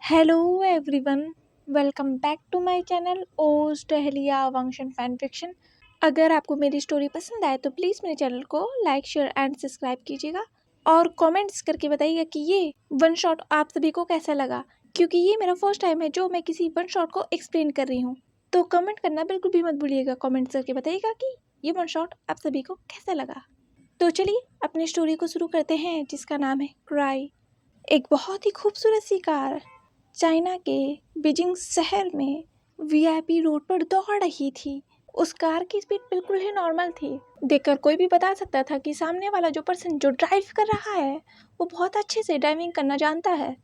Hello everyone, welcome back to my channel ओज टहलिया वंशन फैन फिक्शन। अगर आपको मेरी स्टोरी पसंद आए तो प्लीज़ मेरे चैनल को लाइक शेयर एंड सब्सक्राइब कीजिएगा और कमेंट्स करके बताइएगा कि ये वन शॉट आप सभी को कैसा लगा, क्योंकि ये मेरा फर्स्ट टाइम है जो मैं किसी वन शॉट को एक्सप्लेन कर रही हूँ। तो कमेंट करना बिल्कुल भी मत भूलिएगा, कमेंट्स करके बताइएगा कि ये वन शॉट आप सभी को कैसा लगा। तो चलिए अपनी स्टोरी को शुरू करते हैं, जिसका नाम है क्राई। एक बहुत ही खूबसूरत सी कार चाइना के बीजिंग शहर में वीआईपी रोड पर दौड़ रही थी। उस कार की स्पीड बिल्कुल ही नॉर्मल थी। देखकर कोई भी बता सकता था कि सामने वाला जो पर्सन जो ड्राइव कर रहा है वो बहुत अच्छे से ड्राइविंग करना जानता है,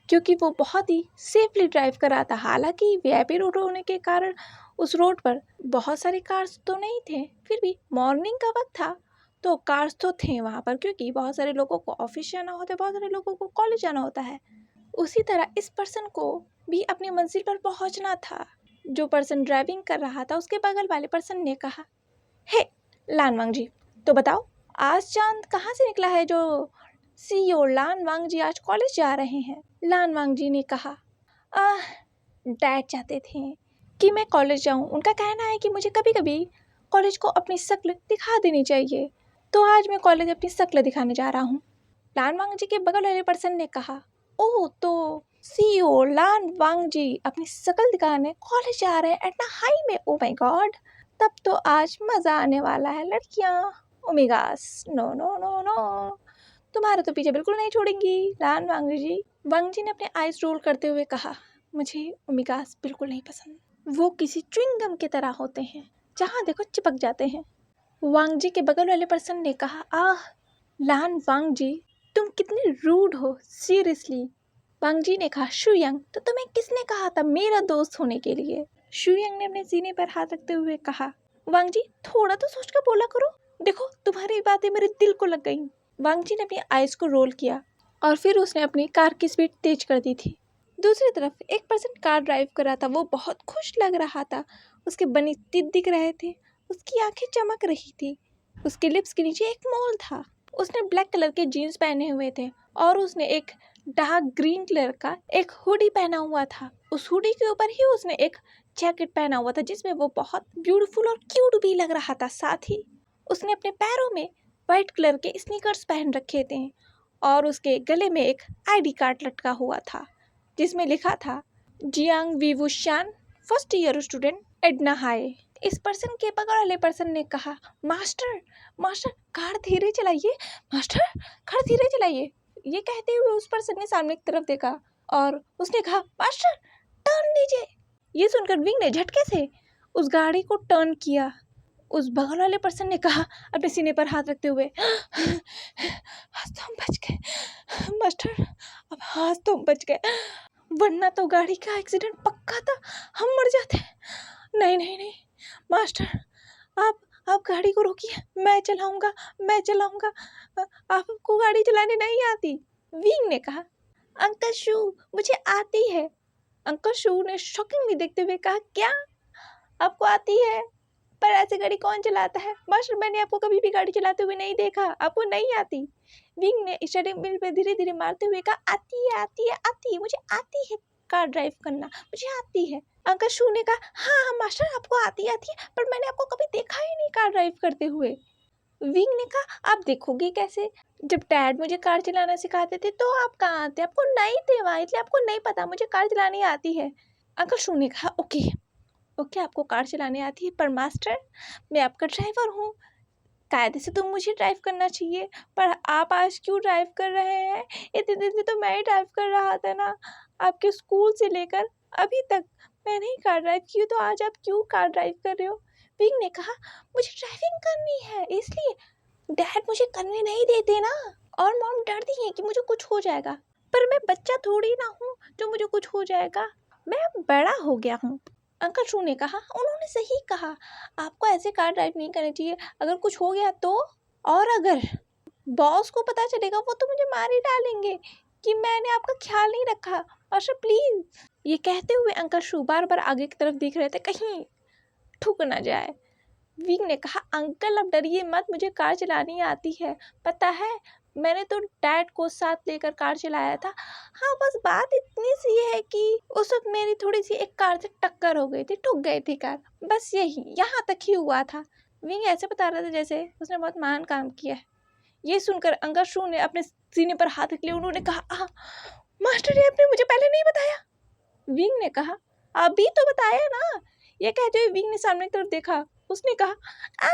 क्योंकि वो बहुत ही सेफली ड्राइव कर रहा था। हालांकि वीआईपी रोड होने के कारण उस रोड पर बहुत सारे कार्स तो नहीं थे, फिर भी मॉर्निंग का वक्त था तो कार्स तो थे वहाँ पर, क्योंकि बहुत सारे लोगों को ऑफिस जाना होता है, बहुत सारे लोगों को कॉलेज जाना होता है। उसी तरह इस पर्सन को भी अपनी मंजिल पर पहुंचना था। जो पर्सन ड्राइविंग कर रहा था उसके बगल वाले पर्सन ने कहा, हे लान वांग जी, तो बताओ आज चांद कहाँ से निकला है जो सीईओ लान वांग जी आज कॉलेज जा रहे हैं। लान वांग जी ने कहा, डैड चाहते थे कि मैं कॉलेज जाऊं। उनका कहना है कि मुझे कभी कभी कॉलेज को अपनी शक्ल दिखा देनी चाहिए, तो आज मैं कॉलेज अपनी शक्ल दिखाने जा रहा हूँ। लान वांग जी के बगल वाले पर्सन ने कहा, ओह तो सीईओ लान वांग जी अपनी शक्ल दिखाने कॉलेज जा रहे हैं एट हाई में, ओ माय गॉड, तब तो आज मजा आने वाला है लड़कियां। ओमेगास, नो नो नो नो, तुम्हारा तो पीछे बिल्कुल नहीं छोड़ेंगी लान वांग जी। वांग जी ने अपने आईज रोल करते हुए कहा, मुझे ओमेगास बिल्कुल नहीं पसंद, वो किसी च्युइंगम की तरह होते हैं, जहाँ देखो चिपक जाते हैं। वांग जी के बगल वाले पर्सन ने कहा, आह लान वांग जी, तुम कितनी रूड हो, सीरियसली। वांग जी ने कहा, शुयंग, तो तुम्हें किसने कहा था मेरा दोस्त होने के लिए। शुयंग ने अपने सीने पर हाथ रखते हुए कहा, वांग जी थोड़ा तो सोच कर बोला करो, देखो तुम्हारी बातें मेरे दिल को लग गई। वांग जी ने अपनी आइज को रोल किया और फिर उसने अपनी कार की स्पीड तेज कर दी थी। दूसरी तरफ एक पर्सन कार ड्राइव कर रहा था। वो बहुत खुश लग रहा था, उसके बनी तेज दिख रहे थे, उसकी आंखें चमक रही थी, उसके लिप्स के नीचे एक मोल था। उसने ब्लैक कलर के जीन्स पहने हुए थे और उसने एक डार्क ग्रीन कलर का एक हुडी पहना हुआ था। उस हुडी के ऊपर ही उसने एक जैकेट पहना हुआ था, जिसमें वो बहुत ब्यूटीफुल और क्यूट भी लग रहा था। साथ ही उसने अपने पैरों में वाइट कलर के स्नीकर्स पहन रखे थे और उसके गले में एक आईडी कार्ड लटका हुआ था, जिसमें लिखा था, Jiang Weiwushan, first year student, Edna High. इस पर्सन के बगल वाले पर्सन ने कहा, मास्टर मास्टर कार धीरे चलाइए, मास्टर कार धीरे चलाइए। ये कहते हुए उस पर्सन ने सामने की तरफ देखा और उसने कहा, मास्टर टर्न लीजिए। ये सुनकर विंग ने झटके से उस गाड़ी को टर्न किया। उस बगल वाले पर्सन ने कहा अपने सीने पर हाथ रखते हुए, आज तो हम बच गए मास्टर, अब आज तो हम बच गए, वरना तो गाड़ी का एक्सीडेंट पक्का था, हम मर जाते। नहीं नहीं नहीं मास्टर, आप गाड़ी को रोकिए, मैं चलाऊंगा, मैं चलाऊंगा, आपको गाड़ी चलाने नहीं आती। विंग ने कहा, अंकल शू मुझे आती है। अंकल शू ने शॉकिंगली देखते हुए कहा, क्या आपको आती है? पर ऐसे गाड़ी कौन चलाता है मास्टर, मैंने आपको कभी भी गाड़ी चलाते हुए नहीं देखा, आपको नहीं आती। विंग ने स्टीयरिंग व्हील पे धीरे धीरे मारते हुए कहा, आती है आती है आती है, मुझे आती है कार ड्राइव करना, मुझे आती है। अंकल शू ने कहा, हाँ मास्टर आपको आती है, पर मैंने आपको कभी देखा ही नहीं कार ड्राइव करते हुए। विंग ने कहा, आप देखोगे कैसे, जब डैड मुझे कार चलाना सिखाते थे तो आप कहाँ आते, आपको नहीं थे वहाँ, इसलिए आपको नहीं पता मुझे कार चलानी आती है। अंकल शू ने कहा, ओके ओके आपको कार चलाने आती है, पर मास्टर मैं आपका ड्राइवर हूँ, कायदे से तो मुझे ड्राइव करना चाहिए, पर आप आज क्यों ड्राइव कर रहे हैं? इतने दिन से तो मैं ही ड्राइव कर रहा था ना, आपके स्कूल से लेकर अभी तक मैंने ही कार ड्राइव की, तो आज आप क्यों कार ड्राइव कर रहे हो? विंग ने कहा, मुझे ड्राइविंग करनी है, इसलिए डैड मुझे करने नहीं देते ना, और मॉम डरती है कि मुझे कुछ हो जाएगा, पर मैं बच्चा थोड़ी ना हूँ जो मुझे कुछ हो जाएगा, मैं अब बड़ा हो गया हूँ। अंकल शू ने कहा, उन्होंने सही कहा, आपको ऐसे कार ड्राइव नहीं करनी चाहिए, अगर कुछ हो गया तो, और अगर बॉस को पता चलेगा वो तो मुझे मार ही डालेंगे कि मैंने आपका ख्याल नहीं रखा, मास्टर प्लीज। ये कहते हुए अंकल शू बार बार आगे की तरफ देख रहे थे कहीं ठुक ना जाए। विंग ने कहा, अंकल अब डरिए मत, मुझे कार चलानी आती है, पता है मैंने तो डैड को साथ लेकर कार चलाया था। हाँ, बस बात इतनी सी है कि उस वक्त मेरी थोड़ी सी एक कार से टक्कर हो गई थी, ठुक गई थी कार, बस यही, यहाँ तक ही हुआ था। विंग ऐसे बता रहा था जैसे उसने बहुत महान काम किया है। ये सुनकर अंकल शू ने अपने सीने पर हाथ रख लिया। उन्होंने कहा, मास्टर ये आपने मुझे पहले नहीं बताया। विंग ने कहा, अभी तो बताया ना। ये कहते हुए विंग ने सामने की तरफ देखा। उसने कहा, आ,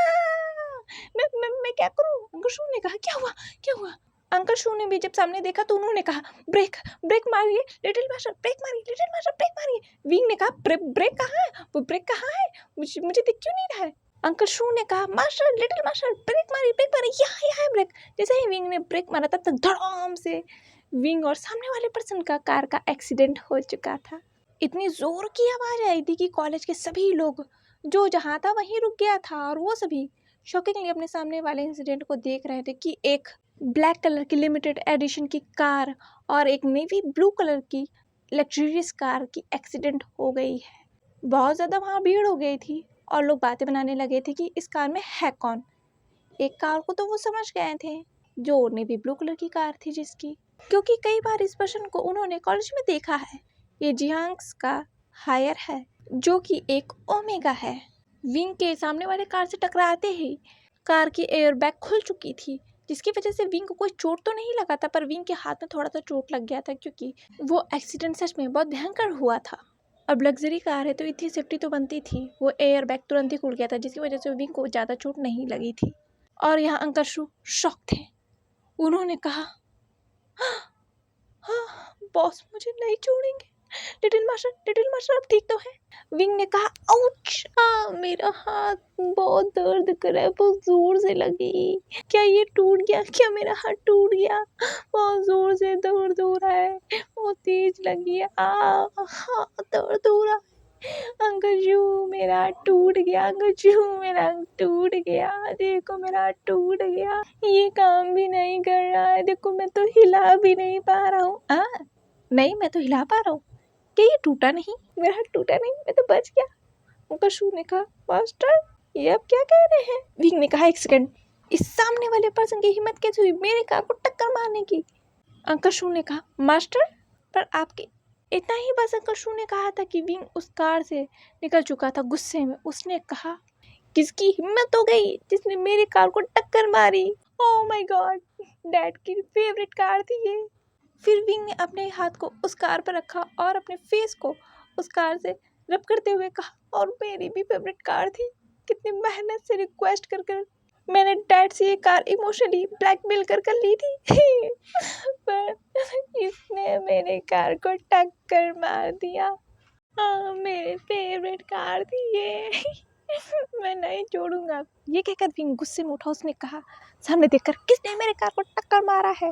मैं क्या करूं? अंकल शू ने कहा, क्या हुआ क्या हुआ? अंकल शू ने भी जब सामने देखा तो उन्होंने कहा, ब्रेक ब्रेक मारिए लिटिल मास्टर, ब्रेक मारिए लिटिल मास्टर, ब्रेक मारिए। विंग ने कहा, ब्रेक कहाँ है? वो ब्रेक कहाँ है? मुझे दिख क्यों नहीं रहा है? अंकल शू ने कहा, मास्टर लिटिल मास्टर, ब्रेक मारिए, यहाँ है ब्रेक। जैसे ही विंग ने ब्रेक मारा तब तक धड़ाम से विंग और सामने वाले पर्सन का कार का एक्सीडेंट हो चुका था। इतनी जोर की आवाज आई थी कि कॉलेज के सभी लोग जो जहाँ था वहीं रुक गया था, और वो सभी शॉकिंगली अपने सामने वाले इंसिडेंट को देख रहे थे कि एक ब्लैक कलर की लिमिटेड एडिशन की कार और एक नेवी ब्लू कलर की लग्जरियस कार की एक्सीडेंट हो गई है। बहुत ज़्यादा वहाँ भीड़ हो गई थी और लोग बातें बनाने लगे थे कि इस कार में है कौन। एक कार को तो वो समझ गए थे, जो नेवी ब्लू कलर की कार थी जिसकी, क्योंकि कई बार इस पर्सन को उन्होंने कॉलेज में देखा है। ये जियांग्स का हायर है, जो कि एक ओमेगा है। विंग के सामने वाले कार से टकराते ही कार की एयर बैग खुल चुकी थी, जिसकी वजह से विंग को कोई चोट तो नहीं लगा था, पर विंग के हाथ में थोड़ा सा चोट लग गया था, क्योंकि वो एक्सीडेंट सच में बहुत भयंकर हुआ था। अब लग्जरी कार है तो इतनी सेफ्टी तो बनती थी। वो एयर बैग तुरंत ही खुल गया था, जिसकी वजह से विंग को ज़्यादा चोट नहीं लगी थी। और यहाँ अंकल शू शॉक थे। उन्होंने कहा, हाँ बॉस मुझे नहीं छोड़ेंगे। लिटिल मास्टर अब ठीक तो है? विंग ने कहा, आउच, मेरा हाथ बहुत दर्द कर रहा है, बहुत जोर से लगी। क्या ये टूट गया? क्या मेरा हाथ टूट गया? बहुत जोर से दर्द हो रहा है, बहुत तेज लगी है, हाँ दर्द हो रहा है। अंकल शू मेरा हाथ टूट गया, अंकल शू मेरा हाथ टूट गया, देखो मेरा हाथ टूट गया, ये काम भी नहीं कर रहा है, देखो मैं तो हिला भी नहीं पा रहा हूँ। नहीं, मैं तो हिला पा रहा हूँ। क्या ये टूटा नहीं? मेरा हाथ टूटा नहीं, मैं तो बच गया। अंकल शू ने कहा, मास्टर ये आप क्या कह रहे हैं? विंग ने कहा, एक सेकंड, इस सामने वाले पर्सन की हिम्मत कैसे हुई मेरे कार को टक्कर मारने की? अंकल शू ने कहा, मास्टर पर आपके इतना ही बस। अंकल शू ने कहा था कि विंग उस कार से निकल चुका था गुस्से में। उसने कहा, किसकी हिम्मत हो गई जिसने मेरी कार को टक्कर मारी? ओह माय गॉड, डैड की फेवरेट कार थी ये। फिर विंग ने अपने हाथ को उस कार पर रखा और अपने फेस को उस कार से रब करते हुए कहा, और मेरी भी फेवरेट कार थी, कितनी मेहनत से रिक्वेस्ट कर कर मैंने डैड से ये कार इमोशनली ब्लैकमेल कर कर ली थी पर इसने मेरे कार को टक्कर मार दिया। मेरी फेवरेट कार थी ये मैं नहीं छोड़ूंगा। ये कहकर विंग गुस्से में उठा। उसने कहा, सामने देखकर, किसने मेरे कार को टक्कर मारा है?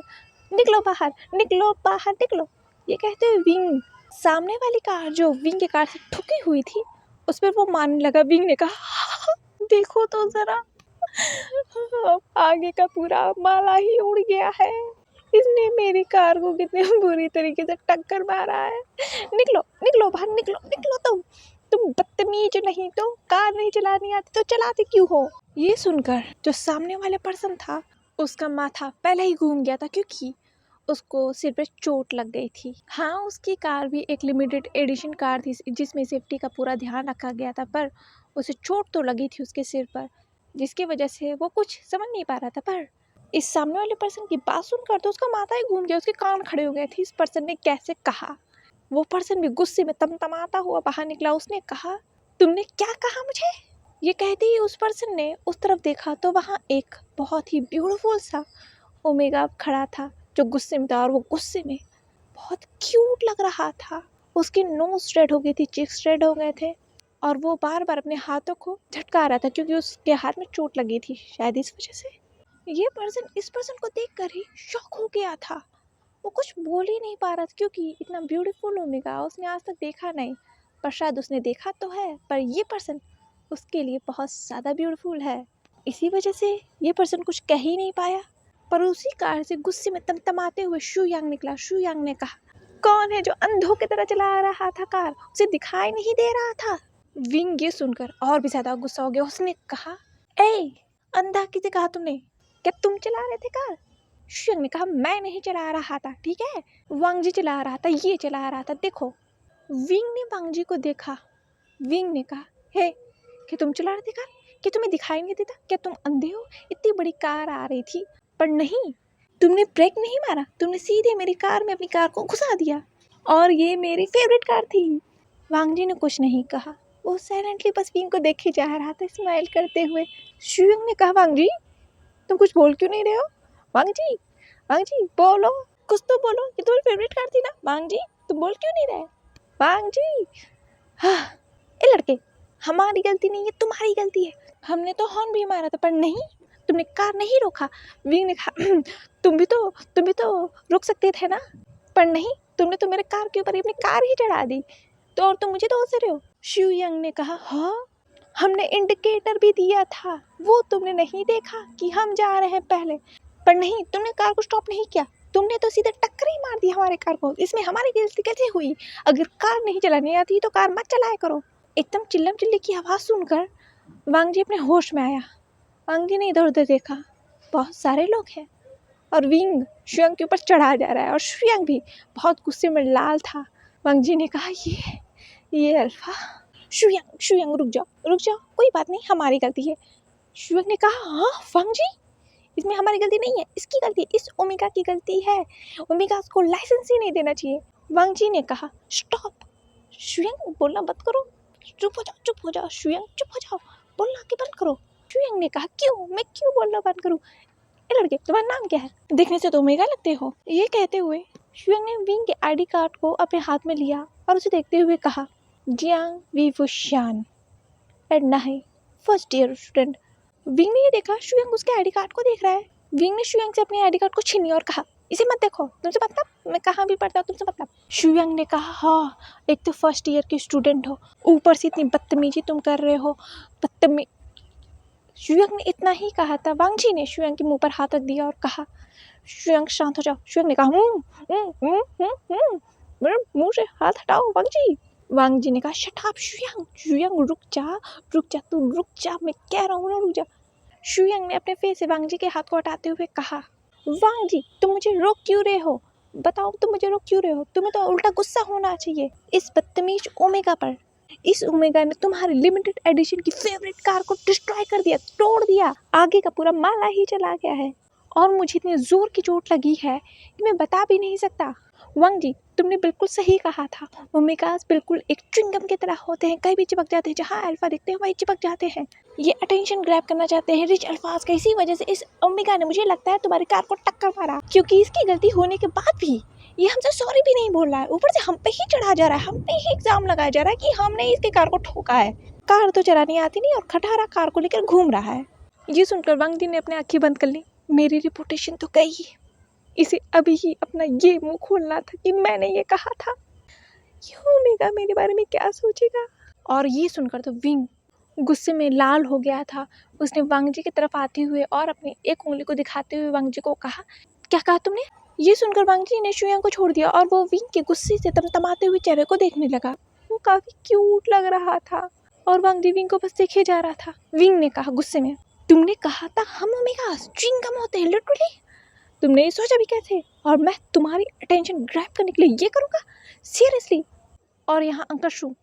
निकलो बाहर, निकलो बाहर, निकलो। ये कहते हुए विंग सामने वाली कार जो विंग के कार से ठुकी हुई थी उस पर वो मारने लगा। विंग ने कहा, देखो तो जरा, आगे का पूरा माला ही उड़ गया है, इसने मेरी कार को कितने बुरी तरीके से टक्कर मारा है। निकलो निकलो बाहर, निकलो निकलो। तुम बदतमीज नहीं तो कार नहीं चलानी आती तो चलाते क्यों हो? ये सुनकर जो सामने वाले पर्सन था उसका माथा पहले ही घूम गया था, क्योंकि उसको सिर पे चोट लग गई थी। हाँ, उसकी कार भी एक लिमिटेड एडिशन कार थी जिसमें सेफ्टी का पूरा ध्यान रखा गया था, पर उसे चोट तो लगी थी उसके सिर पर, जिसकी वजह से वो कुछ समझ नहीं पा रहा था। पर इस सामने वाले पर्सन की बात सुनकर तो उसका माथा ही घूम गया, उसके कान खड़े हो गए थे। इस पर्सन ने कैसे कहा? वो पर्सन भी गुस्से में तमतमाता हुआ बाहर निकला। उसने कहा, तुमने क्या कहा मुझे? ये कहते ही उस पर्सन ने उस तरफ देखा तो वहाँ एक बहुत ही ब्यूटीफुल सा ओमेगा खड़ा था जो गुस्से में था, और वो गुस्से में बहुत क्यूट लग रहा था। उसकी नोज रेड हो गई थी, चिक्स रेड हो गए थे, और वो बार बार अपने हाथों को झटका रहा था क्योंकि उसके हाथ में चोट लगी थी, शायद इस वजह से। ये पर्सन इस पर्सन को देखकर ही शॉक हो गया था। वो कुछ बोल ही नहीं पा रहा था, क्योंकि इतना ब्यूटीफुल ओमेगा उसने आज तक देखा नहीं। पर शायद उसने देखा तो है, पर ये पर्सन उसके लिए बहुत ज़्यादा ब्यूटीफुल है, इसी वजह से ये पर्सन कुछ कह ही नहीं पाया। पर उसी कार से गुस्से में तमतमाते हुए शू यांग निकला। शू यांग ने कहा, कौन है जो अंधों की तरह चला रहा था कार? उसे दिखाई नहीं दे रहा था? विंग ये सुनकर और भी ज्यादा गुस्सा हो गया। उसने कहा, ए अंधा किसे कहा तुमने? क्या तुम चला रहे थे कार? शुयंग ने कहा मैं नहीं चला रहा था, ठीक है, वांगजी चला रहा था, ये चला रहा था, देखो। विंग ने वांगजी को देखा। विंग ने कहा, हे, कि तुम चला रहे थे कार? कि तुम्हें दिखाई नहीं देता? क्या तुम अंधे हो? इतनी बड़ी कार आ रही थी, पर नहीं, तुमने ब्रेक नहीं मारा, तुमने सीधे मेरी कार में अपनी कार को घुसा दिया, और ये मेरी फेवरेट कार थी। वांगजी ने कुछ नहीं कहा, वो साइलेंटली बस विंग को देखे जा रहा था, स्माइल करते हुए। शुयंग ने कहा, वांगजी तुम कुछ बोल क्यों नहीं रहे हो? वांगजी, वांगजी बोलो, कुछ तो बोलो, ये तुम्हारी फेवरेट कार थी ना। वांगजी तुम बोल क्यों नहीं रहे? वांगजी, हाँ, ए लड़के, हमारी गलती नहीं है, तुम्हारी गलती है। हमने तो हॉर्न भी मारा था, पर नहीं, तुमने कार नहीं रोका। विंग ने कहा, तुम भी तो रुक सकते थे ना, पर नहीं, तुमने तो मेरे कार के ऊपर अपनी कार ही चढ़ा दी, तो और तुम मुझे दोष दे रहे हो। शुयंग ने कहा, हाँ, हमने इंडिकेटर भी दिया था, वो तुमने नहीं देखा कि हम जा रहे हैं पहले, पर नहीं, तुमने कार को स्टॉप नहीं किया, तुमने तो सीधे टक्कर ही मार दी हमारे कार को। इसमें हमारी गलती कैसे हुई? अगर कार नहीं चलानी आती तो कार मत चलाया करो। एकदम चिल्लम चिल्ली की आवाज़ सुनकर वांगजी अपने होश में आया। वांगजी ने इधर उधर देखा, बहुत सारे लोग हैं, और विंग शुयंग के ऊपर चढ़ा जा रहा है, और शुयंग भी बहुत गुस्से में लाल था। वांगजी ने कहा, ये अल्फा। शुयंग रुक जाओ, कोई बात नहीं, हमारी गलती है। शुयंग ने कहा, हाँ वांगजी, इसमें हमारी गलती नहीं है, इसकी गलती, इस ओमेगा की गलती है, ओमेगा को लाइसेंस ही नहीं देना चाहिए। वांगजी ने कहा, स्टॉप, शुयंग बोलना बंद करो, चुप हो जाओ शुयंग, चुप हो जाओ, बोलना के बंद करो। शुयंग ने कहा, क्यों, मैं क्यों बोलना बंद करूं? ए लड़के, तुम्हारा नाम क्या है? देखने से तो ओमेगा लगते हो। ये कहते हुए शुयंग ने विंग के आईडी कार्ड को अपने हाथ में लिया और उसे देखते हुए कहा, जियांग वीवुशियान, एडना है, फर्स्ट ईयर स्टूडेंट। विंग ने ये देखा, शुयंग उसके आईडी कार्ड को देख रहा है। विंग ने शुयंग से अपने आईडी कार्ड को छीन लिया और कहा, इसे मत देखो, तुमसे मतलब, मैं कहाँ भी पढ़ता हूँ, तुमसे मतलब। शुयंग ने कहा, हाँ, एक तो फर्स्ट ईयर की स्टूडेंट हो, ऊपर से इतनी बदतमीजी तुम कर रहे हो, बदतमीज। शुयंग ने इतना ही कहा था, वांगजी ने शुयंग के मुंह पर हाथ रख दिया और कहा, शुयंग शांत हो जाओ। शुयंग ने कहा, मेरे मुंह से हाथ हटाओ वांगजी। वांगजी ने कहा, शट अप शुयंग, शुयंग रुक जा, तू रुक जा, मैं कह रहा हूँ ना, रुक जा। शुयंग ने अपने फेस से वांगजी के हाथ को हटाते हुए कहा, वांगजी तुम मुझे रोक क्यों रहे हो? बताओ, तुम मुझे रोक क्यों रहे हो? तुम्हें तो उल्टा गुस्सा होना चाहिए इस बदतमीज ओमेगा पर। इस ओमेगा ने तुम्हारी लिमिटेड एडिशन की फेवरेट कार को डिस्ट्रॉय कर दिया, तोड़ दिया, आगे का पूरा माला ही चला गया है, और मुझे इतनी जोर की चोट लगी है कि मैं बता भी नहीं सकता। वांगजी तुमने बिल्कुल सही कहा था, ओमेगास बिल्कुल एक च्युइंगम की तरह होते हैं, कहीं भी चिपक जाते हैं, जहाँ अल्फा दिखते हैं वहीं चिपक जाते हैं। ये अटेंशन ग्रैब करना चाहते हैं रिच अल्फाज का, इसी वजह से इस ओमेगा ने, मुझे लगता है, तुम्हारी कार को टक्कर मारा, क्योंकि इसकी गलती होने के बाद भी ये हमसे सॉरी भी नहीं बोल रहा है, ऊपर से हम पे ही चढ़ा जा रहा है, हम पे ही एग्जाम लगाया जा रहा है कि हमने इसके कार को ठोका है। कार तो चलानी आती नहीं और खटारा कार को लेकर घूम रहा है। ये सुनकर वांगजी ने अपनी आंखें बंद कर ली। मेरी रिपुटेशन तो गई, इसे अभी ही अपना ये मुंह खोलना था कि मैंने ये कहा था। ये ओमेगा मेरे बारे में क्या सोचेगा? और ये सुनकर तो विंग गुस्से में लाल हो गया था। उसने वांगजी की तरफ आते हुए और अपनी एक उंगली को दिखाते हुए वांगजी को कहा, क्या कहा तुमने? ये सुनकर वांगजी ने शुयंग को छोड़ दिया और वो विंग के गुस्से से तमतमाते हुए चेहरे को देखने लगा। वो काफी क्यूट लग रहा था और वांगजी विंग को बस देखे जा रहा था। विंग ने कहा गुस्से में, तुमने कहा था हम ओमेगा च्युइंगम होते हैं, लिटरली तुमने ये सोचा भी कैसे? और मैं तुम्हारी अटेंशन ग्रैब करने के लिए ये करूँगा, सीरियसली? और यहाँ अंकल शू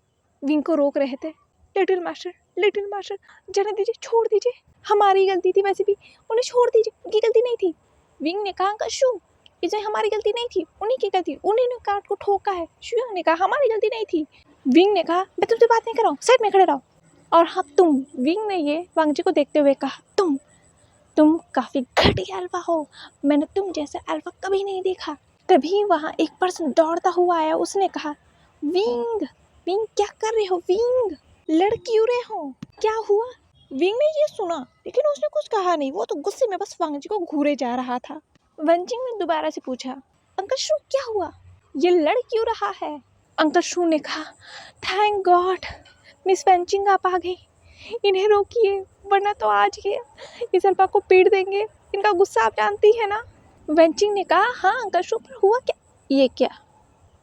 विंग को रोक रहे थे। लिटिल मास्टर जाने दीजिए, छोड़ दीजिए, हमारी गलती थी, वैसे भी उन्हें छोड़ दीजिए, उनकी गलती नहीं थी। विंग ने कहा, अंकल शू इसमें हमारी गलती नहीं थी, उन्हीं की गलती, उन्हीं ने कार को ठोका है। शुयंग ने कहा, हमारी गलती नहीं थी। विंग ने कहा, मैं तुमसे बात नहीं कर रहा हूँ, साइड में खड़े रहो। और हाँ तुम, विंग ने ये वांगजी को देखते हुए कहा, तुम काफ़ी घटिया अल्फा हो, मैंने तुम जैसा अल्फा कभी नहीं देखा। तभी वहाँ एक पर्सन दौड़ता हुआ आया, उसने कहा, विंग क्या कर रहे हो? विंग लड़ क्यों रहे हो? क्या हुआ? विंग ने ये सुना लेकिन उसने कुछ कहा नहीं, वो तो गुस्से में बस वांगजी को घूरे जा रहा था। वंजिंग ने दोबारा से पूछा, अंकल शू क्या हुआ? ये लड़ क्यों रहा है? अंकल शू ने कहा, थैंक गॉड मिस वंजिंग आप आ गई, इन्हें रोकिए वरना तो आज ये इस अल्फा को पीट देंगे, इनका गुस्सा आप जानती है ना। वेंचिंग ने कहा, हाँ अंकल शू, पर हुआ क्या?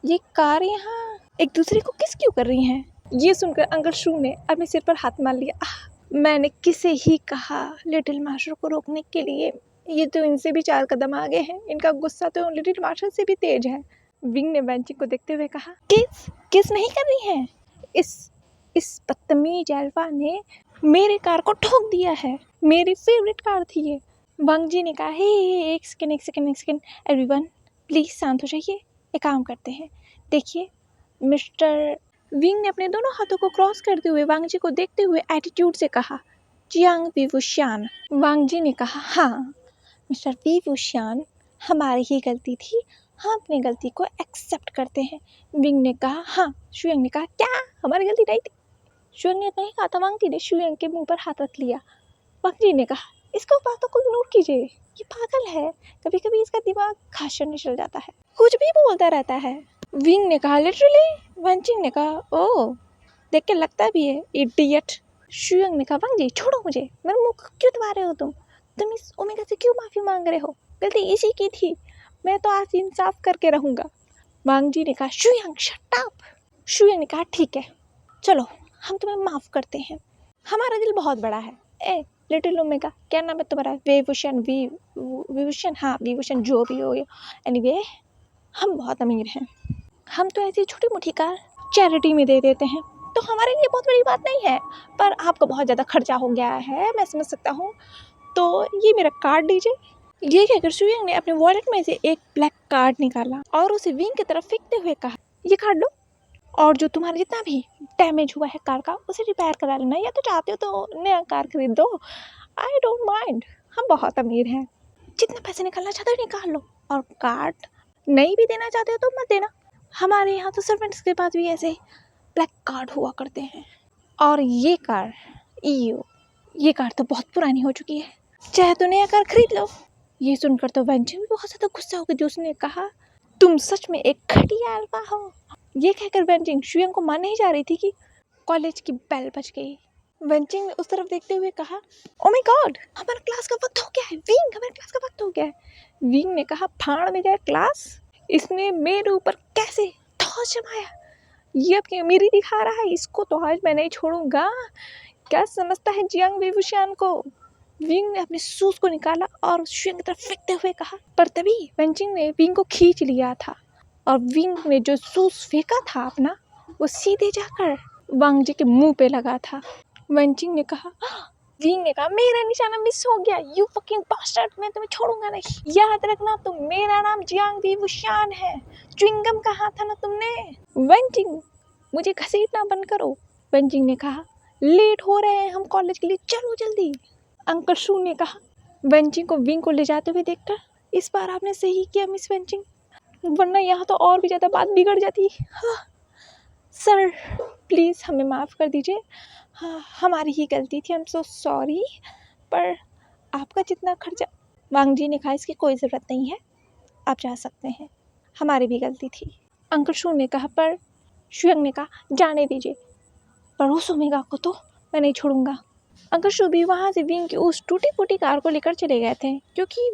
ये कार यहाँ एक दूसरे को किस क्यों कर रही हैं? ये सुनकर अंकल शू ने अपने सिर पर हाथ मार लिया। मैंने किसे ही कहा लिटिल मास्टर को रोकने के लिए, ये तो इनसे भी 4 कदम आगे हैं, इनका गुस्सा तो लिटिल मार्शल से भी तेज है। विंग ने वेंचिंग को देखते हुए कहा, किस नहीं कर रही हैं? इस बदतमीज एल्फा ने मेरे कार को ठोक दिया है। मेरी फेवरेट कार थी ये। वांग जी ने कहा, हे एक सेकंड एवरीवन प्लीज शांत हो जाइए। एक काम करते हैं, देखिए मिस्टर। विंग ने अपने दोनों हाथों को क्रॉस करते हुए वांग जी को देखते हुए एटीट्यूड से कहा, जियांग विवुशियान। वांग जी ने कहा, हाँ मिस्टर विवुशियान, हमारी ही गलती थी, हम अपनी गलती को एक्सेप्ट करते हैं। विंग ने कहा, हाँ। शुयंग ने कहा, क्या हमारी गलती नहीं थी? शुयंग ने नहीं कहा था, वांग जी ने शुयंग के मुंह पर हाथ रख लिया। वांग जी ने कहा, इसको बातों को इग्नोर कीजिए, ये पागल है, कभी कभी इसका दिमाग खाशन चल जाता है, कुछ भी बोलता रहता है। विंग ने कहा, लिटरली? वेंचिंग ने कहा, ओह देख के लगता भी है, इडियट। शुयंग ने कहा, वांग जी छोड़ो मुझे, मेरे मुंह को क्यों दबा रहे हो तुम इस ओमेगा से क्यों माफी मांग रहे हो? गलती इसी की थी, मैं तो आज इंसाफ करके रहूंगा। वांग जी ने कहा, शुयंग शट अप। शुयंग ने कहा, ठीक है चलो हम तुम्हें माफ करते हैं, हमारा दिल बहुत बड़ा है। ए लिटिल ओमेगा, क्या नाम है तुम्हारा? विभूषण, हाँ विभूषण, जो भी हो। एनीवे हम बहुत अमीर हैं, हम तो ऐसी छोटी मोटी कार चैरिटी में दे देते हैं, तो हमारे लिए बहुत बड़ी बात नहीं है, पर आपको बहुत ज़्यादा खर्चा हो गया है, मैं समझ सकता हूँ, तो ये मेरा कार्ड दीजिए। ये कहकर शुयंग ने अपने वॉलेट में से एक ब्लैक कार्ड निकाला और उसे विंग की तरफ फेंकते हुए कहा, ये कार्ड लो, और जो तुम्हारा जितना भी डैमेज हुआ है कार का उसे रिपेयर करा लेना, या तो चाहते हो तो नया कार खरीद दो, आई डोंट माइंड, हम बहुत अमीर हैं, जितने पैसे निकालना चाहते हो निकाल लो, और कार्ड नहीं भी देना चाहते हो तो मत देना, हमारे यहाँ तो सर्वेंट्स के पास भी ऐसे ब्लैक कार्ड हुआ करते हैं। और ये कार ये कार तो बहुत पुरानी हो चुकी है, चाहे तो नया कार खरीद लो। ये सुनकर तो वेंचिंग भी बहुत ज़्यादा गुस्सा हो गई, जो उसने कहा, तुम सच में एक घटिया अल्फा हो। ये कहकर वेंचिंग शुयंग को मानने ही जा रही थी कि कॉलेज की बेल बज गई। वेंचिंग ने उस तरफ देखते हुए कहा, ओ माय गॉड, हमारा क्लास का वक्त हो गया है। विंग, हमारे क्लास का वक्त हो गया है। विंग ने कहा, फाड़ में जाए क्लास, इसने मेरे ऊपर कैसे ठोस जमाया, ये अपनी अमीरी दिखा रहा है, इसको तो आज मैं नहीं छोड़ूंगा। क्या समझता है जियांग विवुशियान को? विंग ने अपने शूज को निकाला और शुयंग की तरफ फेंकते हुए कहा, पर तभी वेंचिंग ने विंग को खींच लिया था, और विंग ने जो शूज फेंका था अपना, वो सीधे जाकर वांग जी के मुंह पे लगा था। वेंचिंग ने कहा, विंग ने कहा, मेरा निशाना मिस हो गया, यू फकिंग बास्टर्ड, मैं तुम्हें छोड़ूंगा नहीं, याद रखना तुम, मेरा नाम जियांग विवुशियान है। च्युइंगम कहा था ना तुमने? वेंचिंग, मुझे घसीटना बंद करो। वेंचिंग ने कहा, लेट हो रहे हैं हम कॉलेज के लिए, चलो जल्दी। अंकल शू ने कहा, वेंचिंग को विंग को ले जाते हुए देखकर, इस बार आपने सही किया मिस वेंचिंग, वरना यहाँ तो और भी ज़्यादा बात बिगड़ जाती। हाँ सर, प्लीज़ हमें माफ़ कर दीजिए, हाँ हमारी ही गलती थी, आई एम सो सॉरी, पर आपका जितना खर्चा। वांग जी ने कहा, इसकी कोई ज़रूरत नहीं है, आप जा सकते हैं, हमारी भी गलती थी। अंकल शू ने कहा, पर शुयंग ने कहा, जाने दीजिए, पर उस ओमेगा को तो मैं नहीं छोड़ूंगा। अंकल शू भी वहाँ से विंग की उस टूटी फूटी कार को लेकर चले गए थे, क्योंकि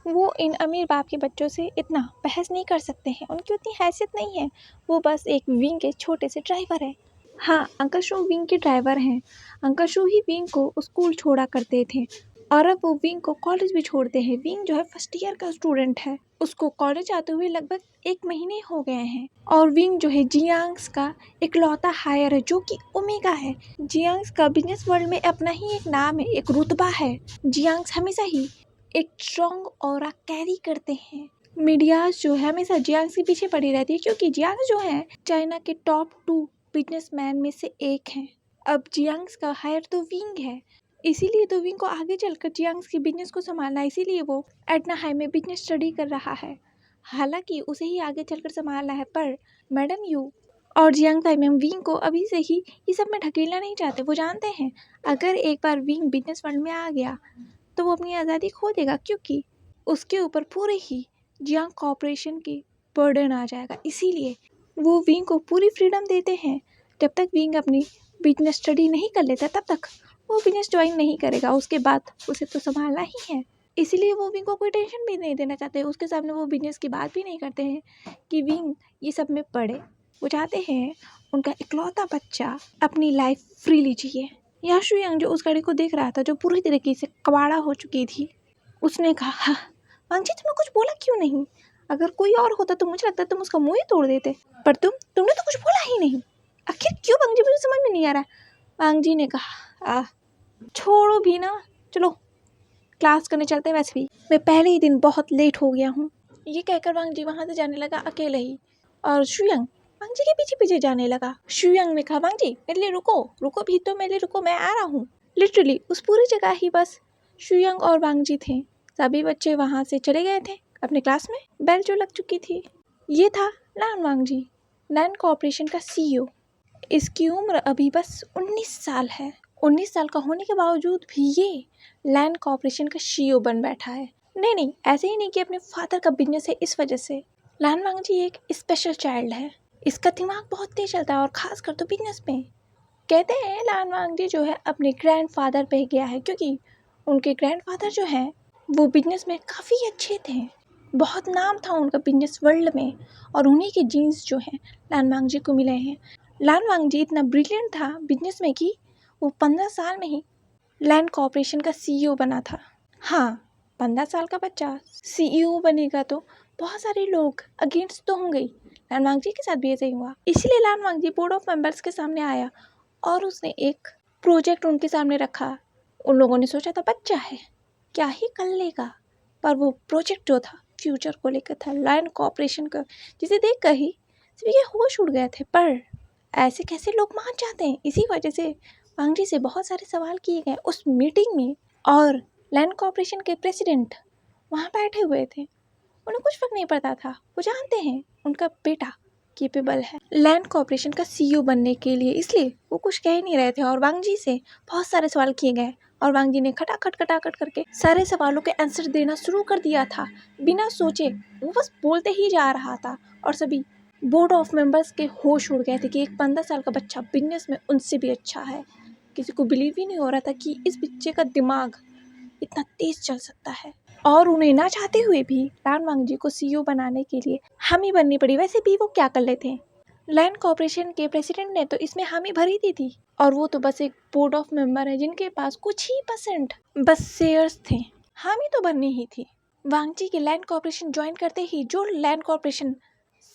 वो इन अमीर बाप के बच्चों से इतना बहस नहीं कर सकते हैं, उनकी उतनी हैसियत नहीं है, वो बस एक विंग के छोटे से ड्राइवर है। हाँ, अंकल शू विंग के ड्राइवर हैं। अंकल शू ही विंग को स्कूल छोड़ा करते थे, और अब वो विंग को कॉलेज भी छोड़ते हैं। विंग जो है फर्स्ट ईयर का स्टूडेंट है, उसको कॉलेज आते हुए लगभग 1 महीने हो गए हैं, और विंग जो है जियांग्स का इकलौता हायर है, जो कि ओमेगा है। जियांग्स का बिजनेस वर्ल्ड में अपना ही एक नाम है, एक रुतबा है। जियांग्स हमेशा ही एक स्ट्रॉन्ग ऑरा कैरी करते हैं। मीडियाज जो है हमेशा जियांग्स के पीछे पड़ी रहती है, क्योंकि जियांग्स जो है चाइना के टॉप 2 बिजनेसमैन में से एक हैं। अब जियांग्स का हायर तो विंग है, इसीलिए तो विंग को आगे चलकर जियांग्स के बिजनेस को संभालना है, इसीलिए वो एटना हाई में बिजनेस स्टडी कर रहा है। हालांकि उसे ही आगे चलकर संभालना है, पर मैडम यू और जियांग ताई मैम विंग को अभी से ही ये सब में ढकेलना नहीं चाहते। वो जानते हैं अगर एक बार विंग बिजनेस वर्ल्ड में आ गया तो वो अपनी आज़ादी खो देगा, क्योंकि उसके ऊपर पूरे ही जियांग कॉर्पोरेशन की बर्डन आ जाएगा। इसीलिए वो विंग को पूरी फ्रीडम देते हैं। जब तक विंग अपनी बिजनेस स्टडी नहीं कर लेता तब तक वो बिजनेस ज्वाइन नहीं करेगा, उसके बाद उसे तो संभालना ही है। इसीलिए वो विंग को कोई टेंशन भी नहीं देना चाहते, उसके सामने वो बिजनेस की बात भी नहीं करते हैं कि विंग ये सब में पड़े। वो चाहते हैं उनका इकलौता बच्चा अपनी लाइफ फ्रीली जिए। यहाँ शुयंग जो उस गाड़ी को देख रहा था, जो पूरी तरीके से कबाड़ा हो चुकी थी, उसने कहा, हाँ वांगजी तुमने कुछ बोला क्यों नहीं? अगर कोई और होता तो मुझे लगता तुम उसका मुंह ही तोड़ देते, पर तुमने तो कुछ बोला ही नहीं। आखिर क्यों वांगजी, मुझे समझ में नहीं आ रहा। वांगजी ने कहा, छोड़ो भी ना, चलो क्लास करने चलते हैं, वैसे भी मैं पहले ही दिन बहुत लेट हो गया हूँ। ये कहकर वांगजी वहाँ से जाने लगा अकेले ही, और शुयांग वांगजी के पीछे पीछे जाने लगा। शुयांग ने कहा, वांगजी मेरे लिए रुको, रुको भी तो, मेरे लिए रुको, मैं आ रहा हूँ। लिटरली उस पूरी जगह ही बस शुयांग और वांगजी थे। सभी बच्चे वहाँ से चले गए थे अपने क्लास में। बेल जो लग चुकी थी। ये था लान वांगजी, लैन कॉर्पोरेशन का CEO। इसकी उम्र अभी बस 19 साल है। 19 साल का होने के बावजूद भी ये लैन कॉर्पोरेशन का CEO बन बैठा है। नहीं, ऐसे ही नहीं कि अपने फादर का बिजनेस है इस वजह से। लान वांगजी एक स्पेशल चाइल्ड है। इसका दिमाग बहुत तेज चलता है, और खासकर तो बिजनेस में। कहते हैं लान वांगजी जो है अपने ग्रैंडफादर पे गया है, क्योंकि उनके ग्रैंडफादर जो हैं वो बिजनेस में काफ़ी अच्छे थे। बहुत नाम था उनका बिजनेस वर्ल्ड में, और उन्हीं के जीन्स जो हैं लान वांगजी को मिले हैं। लान वांगजी इतना ब्रिलियंट था बिजनेस में कि वो 15 साल में ही लैन कॉर्पोरेशन का CEO बना था। हाँ, 15 साल का बच्चा CEO बनेगा तो बहुत सारे लोग अगेंस्ट तो होंगे ही। लान वांगजी के साथ भी ऐसा ही हुआ। इसीलिए लान वांगजी बोर्ड ऑफ मेंबर्स के सामने आया और उसने एक प्रोजेक्ट उनके सामने रखा। उन लोगों ने सोचा था बच्चा है, क्या ही कर लेगा, पर वो प्रोजेक्ट जो था फ्यूचर को लेकर था, लैन कॉर्पोरेशन का, जिसे देखकर ही सभी के होश उड़ गए थे। पर ऐसे कैसे लोग मान जाते हैं? इसी वजह से वांगजी से बहुत सारे सवाल किए गए उस मीटिंग में, और लैंड कॉर्पोरेशन के प्रेसिडेंट वहाँ बैठे हुए थे। उन्हें कुछ फर्क नहीं पड़ता था। वो जानते हैं उनका बेटा केपेबल है लैंड कॉर्पोरेशन का CEO बनने के लिए, इसलिए वो कुछ कह ही नहीं रहे थे। और वांगजी से बहुत सारे सवाल किए गए, और वांगजी ने खटाखट करके सारे सवालों के आंसर देना शुरू कर दिया था बिना सोचे। वो बस बोलते ही जा रहा था, और सभी बोर्ड ऑफ मेंबर्स के होश उड़ गए थे कि एक 15 साल का बच्चा बिजनेस में उनसे भी अच्छा है। किसी को बिलीव ही नहीं हो रहा था कि इस बच्चे का दिमाग इतना तेज चल सकता है। और उन्हें ना चाहते हुए भी लान वांगजी को CEO बनाने के लिए हामी बननी पड़ी। वैसे भी वो क्या कर लेते हैं, लैंड कॉर्पोरेशन के प्रेसिडेंट ने तो इसमें हामी भरी दी थी, और वो तो बस एक बोर्ड ऑफ मेंबर है जिनके पास कुछ ही % बस शेयर्स थे। हामी तो बननी ही थी। वांगजी के लैंड कॉर्पोरेशन ज्वाइन करते ही जो लैंड कॉर्पोरेशन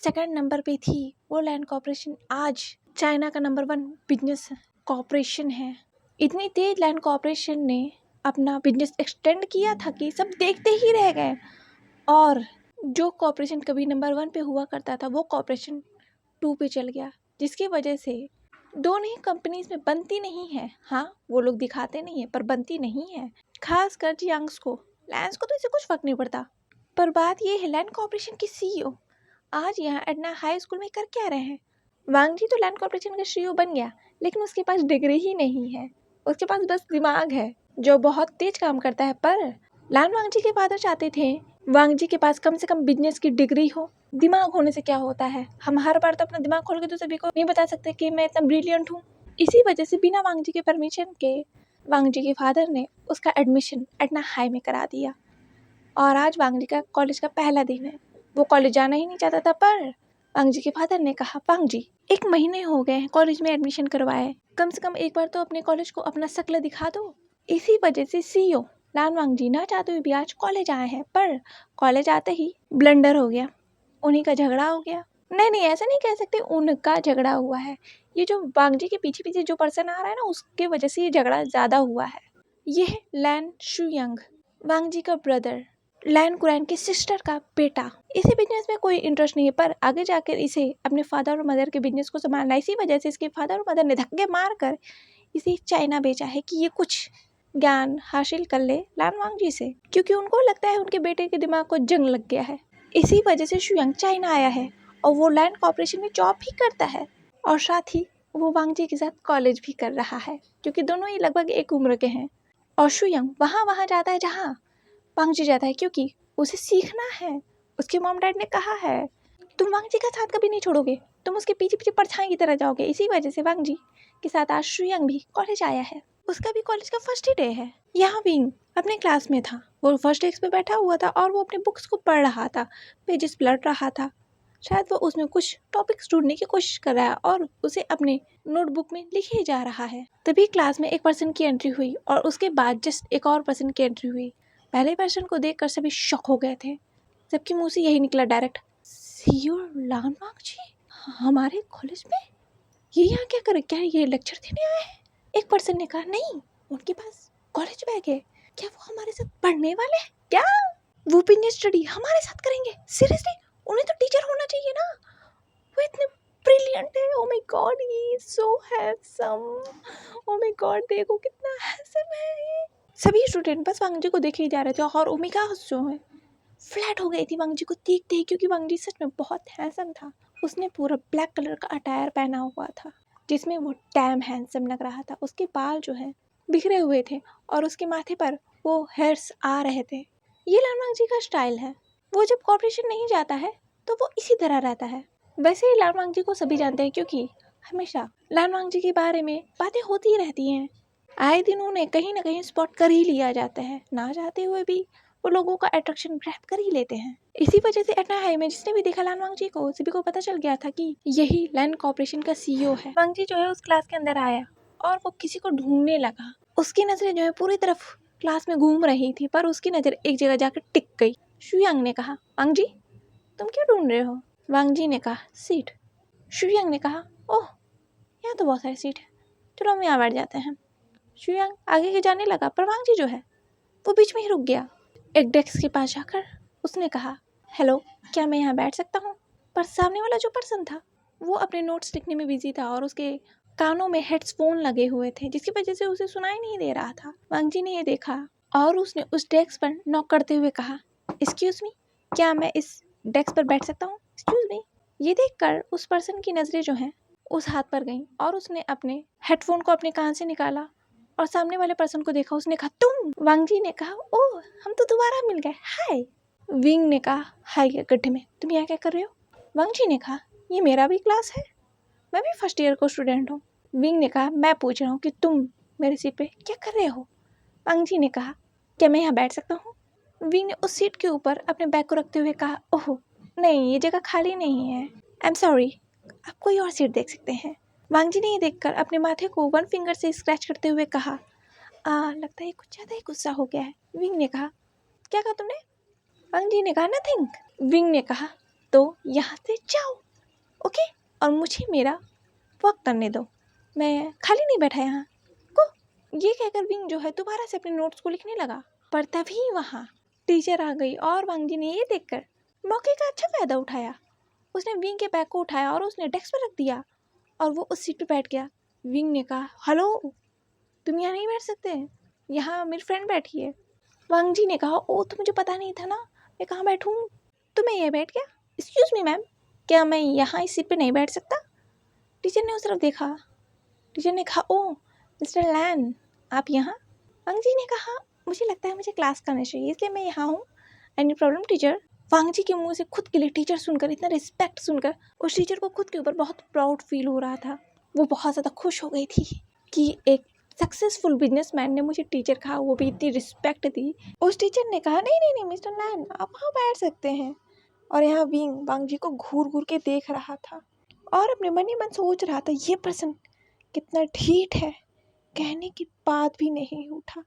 सेकंड नंबर पे थी, वो लैंड कॉर्पोरेशन आज चाइना का नंबर 1 बिजनेस कॉर्पोरेशन है। इतनी तेज लैंड कॉर्पोरेशन ने अपना बिजनेस एक्सटेंड किया था कि सब देखते ही रह गए, और जो कॉर्पोरेशन कभी नंबर 1 पे हुआ करता था वो कॉर्पोरेशन 2 पे चल गया, जिसकी वजह से दोनों ही कंपनीज में बनती नहीं है। हाँ, वो लोग दिखाते नहीं है, पर बनती नहीं है। खासकर जियांग्स को, लैंस को तो इसे कुछ फर्क नहीं पड़ता। पर बात ये है, लैंड कॉर्पोरेशन की CEO आज यहाँ एडना हाई स्कूल में कर क्या रहे हैं? वांगजी तो लैंड कॉर्पोरेशन का CEO बन गया, लेकिन उसके पास डिग्री ही नहीं है। उसके पास बस दिमाग है जो बहुत तेज काम करता है। पर लान वांगजी के फादर चाहते थे वांगजी के पास कम से कम बिजनेस की डिग्री हो। दिमाग होने से क्या होता है, हम हर बार तो अपना दिमाग खोल के तो सभी को नहीं बता सकते कि मैं इतना ब्रिलियंट हूँ। इसी वजह से बिना वांगजी के परमिशन के वांगजी के फादर ने उसका एडमिशन एडना हाई में करा दिया, और आज वांगजी का कॉलेज का पहला दिन है। वो कॉलेज जाना ही नहीं चाहता था, पर वांगजी के फादर ने कहा, वांगजी 1 महीने हो गए हैं कॉलेज में एडमिशन करवाए, कम से कम एक बार तो अपने कॉलेज को अपना शक्ल दिखा दो। इसी वजह से CEO लान वांगजी ना चाहते हुए भी आज कॉलेज आए हैं, पर कॉलेज आते ही ब्लंडर हो गया, उन्हीं का झगड़ा हो गया। नहीं, ऐसा नहीं कह सकते उनका झगड़ा हुआ है। ये जो वांगजी के पीछे पीछे जो पर्सन आ रहा है ना, उसके वजह से ये झगड़ा ज़्यादा हुआ है। ये है लैन शुयांग, वांगजी का ब्रदर, लैन कुरैन की सिस्टर का बेटा। इसे बिजनेस में कोई इंटरेस्ट नहीं है, पर आगे जाकर इसे अपने फादर और मदर के बिजनेस को संभालना। इसी वजह से इसके फादर और मदर ने धक्के मारकर इसे चाइना भेजा है कि ये कुछ ज्ञान हासिल कर ले लान वांगजी से, क्योंकि उनको लगता है उनके बेटे के दिमाग को जंग लग गया है। इसी वजह से शुयांग चाइना आया है, और वो लैंड कॉर्पोरेशन में जॉब भी करता है, और साथ ही वो वांगजी के साथ कॉलेज भी कर रहा है, क्योंकि दोनों ही लगभग एक उम्र के हैं। और शुयांग वहाँ जाता है जहाँ वांगजी जाता है, क्योंकि उसे सीखना है। उसके मॉम डैड ने कहा है तुम वांगजी का साथ कभी नहीं छोड़ोगे, तुम उसके पीछे पीछे परछाई की तरह जाओगे। इसी वजह से वांगजी के साथ आज शुयांग भी कॉलेज आया है। उसका भी कॉलेज का फर्स्ट ही डे है। यहाँ विंग अपने क्लास में था, वो फर्स्ट डेस्क पे बैठा हुआ था, और वो अपने बुक्स को पढ़ रहा था, पेजेस पलट रहा था। शायद वो उसमें कुछ टॉपिक्स ढूंढने की कोशिश कर रहा है, और उसे अपने नोटबुक में लिखे जा रहा है। तभी क्लास में एक पर्सन की एंट्री हुई, और उसके बाद जस्ट एक और पर्सन की एंट्री हुई। पहले पर्सन को देखकर सभी शॉक हो गए थे। सबके मुंह से यही निकला डायरेक्ट, सीईओ लानवांग जी हमारे कॉलेज में, ये यहाँ क्या करे, क्या ये लेक्चर देने आए हैं? एक पर्सन ने कहा नहीं, उनके पास कॉलेज बैग है, क्या वो हमारे साथ पढ़ने वाले हैं? क्या वो भी स्टडी हमारे साथ करेंगे? सीरियसली, उन्हें तो टीचर होना चाहिए ना, वो इतने ब्रिलियंट है। Oh my God, he is so handsome, oh my God देखो कितना हैंडसम है ये। सभी स्टूडेंट बस वांग जी को देखे ही जा रहे थे और ओमिका जो है फ्लैट हो गई थी वांग जी को देखते ही, क्योंकि वांग जी सच में बहुत हैंडसम था। उसने पूरा ब्लैक कलर का अटायर पहना हुआ था जिसमें वो डैम हैंडसम लग रहा था। उसके बाल जो है बिखरे हुए थे और उसके माथे पर वो हेयर्स आ रहे थे। ये लानवांग जी का स्टाइल है, वो जब कॉर्पोरेशन नहीं जाता है तो वो इसी तरह रहता है। वैसे ही लानवांग जी को सभी जानते हैं क्योंकि हमेशा लानवांग जी के बारे में बातें होती ही रहती हैं। आए दिन उन्हें कहीं ना कहीं स्पॉट कर ही लिया जाता है, ना चाहते हुए भी वो लोगों का अट्रैक्शन ग्रैब कर ही लेते हैं। इसी वजह से एटना हाई में जिसने भी देखा लानवांग जी को, सभी को पता चल गया था कि यही लैंड कॉर्पोरेशन का सीईओ है। वांग जी जो है उस क्लास के अंदर आया और वो किसी को ढूंढने लगा। उसकी नजरें जो है पूरी तरफ क्लास में घूम रही थी, पर उसकी नजर एक जगह जाकर टिक गई। शुयांग ने कहा, वांग जी तुम क्यों ढूंढ रहे हो? वांग जी ने कहा, सीट। शुयांग ने कहा, ओह यहाँ तो बहुत सारी सीट है, चलो हम यहाँ बैठ जाते हैं। शुयांग आगे के जाने लगा, पर वांग जी जो है वो बीच में ही रुक गया। एक डेस्क के पास जाकर उसने कहा, हेलो क्या मैं यहाँ बैठ सकता हूँ? पर सामने वाला जो पर्सन था वो अपने नोट्स लिखने में बिजी था और उसके कानों में हेडफोन लगे हुए थे जिसकी वजह से उसे सुनाई नहीं दे रहा था। वांग जी ने ये देखा और उसने उस डेस्क पर नॉक करते हुए कहा, एक्सक्यूज मी क्या मैं इस डेस्क पर बैठ सकता हूँ? Excuse me. ये देखकर उस पर्सन की नजरें जो हैं उस हाथ पर गईं और उसने अपने हेडफोन को अपने कान से निकाला और सामने वाले पर्सन को देखा। उसने कहा, तुम? वांग जी ने कहा, ओह हम तो दोबारा मिल गए, हाय। विंग ने कहा, हाय गड्ढे में तुम यहाँ क्या कर रहे हो? वांग जी ने कहा, ये मेरा भी क्लास है, मैं भी फर्स्ट ईयर को स्टूडेंट हूँ। विंग ने कहा, मैं पूछ रहा हूँ कि तुम मेरी सीट पे क्या कर रहे हो? वांग जी ने कहा, क्या मैं यहाँ बैठ सकता हूँ? विंग ने उस सीट के ऊपर अपने बैग को रखते हुए कहा, ओह नहीं ये जगह खाली नहीं है, आई एम सॉरी, आप कोई और सीट देख सकते हैं। वांग जी ने ये देखकर अपने माथे को वन फिंगर से स्क्रैच करते हुए कहा, लगता है कुछ ज़्यादा ही गुस्सा हो गया है। विंग ने कहा, क्या कहा तुमने? वांग जी ने कहा, नथिंग। विंग ने कहा, तो यहाँ से जाओ, ओके, और मुझे मेरा वर्क करने दो, मैं खाली नहीं बैठा यहाँ को। ये कहकर विंग जो है दोबारा से अपने नोट्स को लिखने लगा, पर तभी वहाँ टीचर आ गई और वांग जी ने ये देखकर मौके का अच्छा फायदा उठाया। उसने विंग के बैग को उठाया और उसने डेस्क पर रख दिया और वो उस सीट पर बैठ गया। विंग ने कहा, हेलो तुम यहाँ नहीं बैठ सकते, यहाँ मेरी फ्रेंड बैठी है। वांग जी ने कहा, ओ तो मुझे पता नहीं था ना, मैं कहाँ बैठूँ, तो मैं ये बैठ गया। एक्सक्यूज मी मैम, क्या मैं यहाँ इस सीट पे नहीं बैठ सकता? टीचर ने उस तरफ देखा। टीचर ने कहा, ओ मिस्टर लैन आप यहाँ? वांग जी ने कहा, मुझे लगता है मुझे क्लास करना चाहिए इसलिए मैं यहाँ हूँ, एनी प्रॉब्लम टीचर? वांग जी के मुँह से खुद के लिए टीचर सुनकर, इतना रिस्पेक्ट सुनकर उस टीचर को खुद के ऊपर बहुत प्राउड फील हो रहा था। वो बहुत ज़्यादा खुश हो गई थी कि एक सक्सेसफुल बिजनेसमैन ने मुझे टीचर कहा, वो भी इतनी रिस्पेक्ट दी। उस टीचर ने कहा, नहीं नहीं नहीं मिस्टर लैन आप वहाँ बैठ सकते हैं। और यहाँ विंग वांग जी को घूर घूर के देख रहा था और अपने मन ही मन सोच रहा था, ये पर्सन कितना ढीठ है, कहने की बात भी नहीं उठा।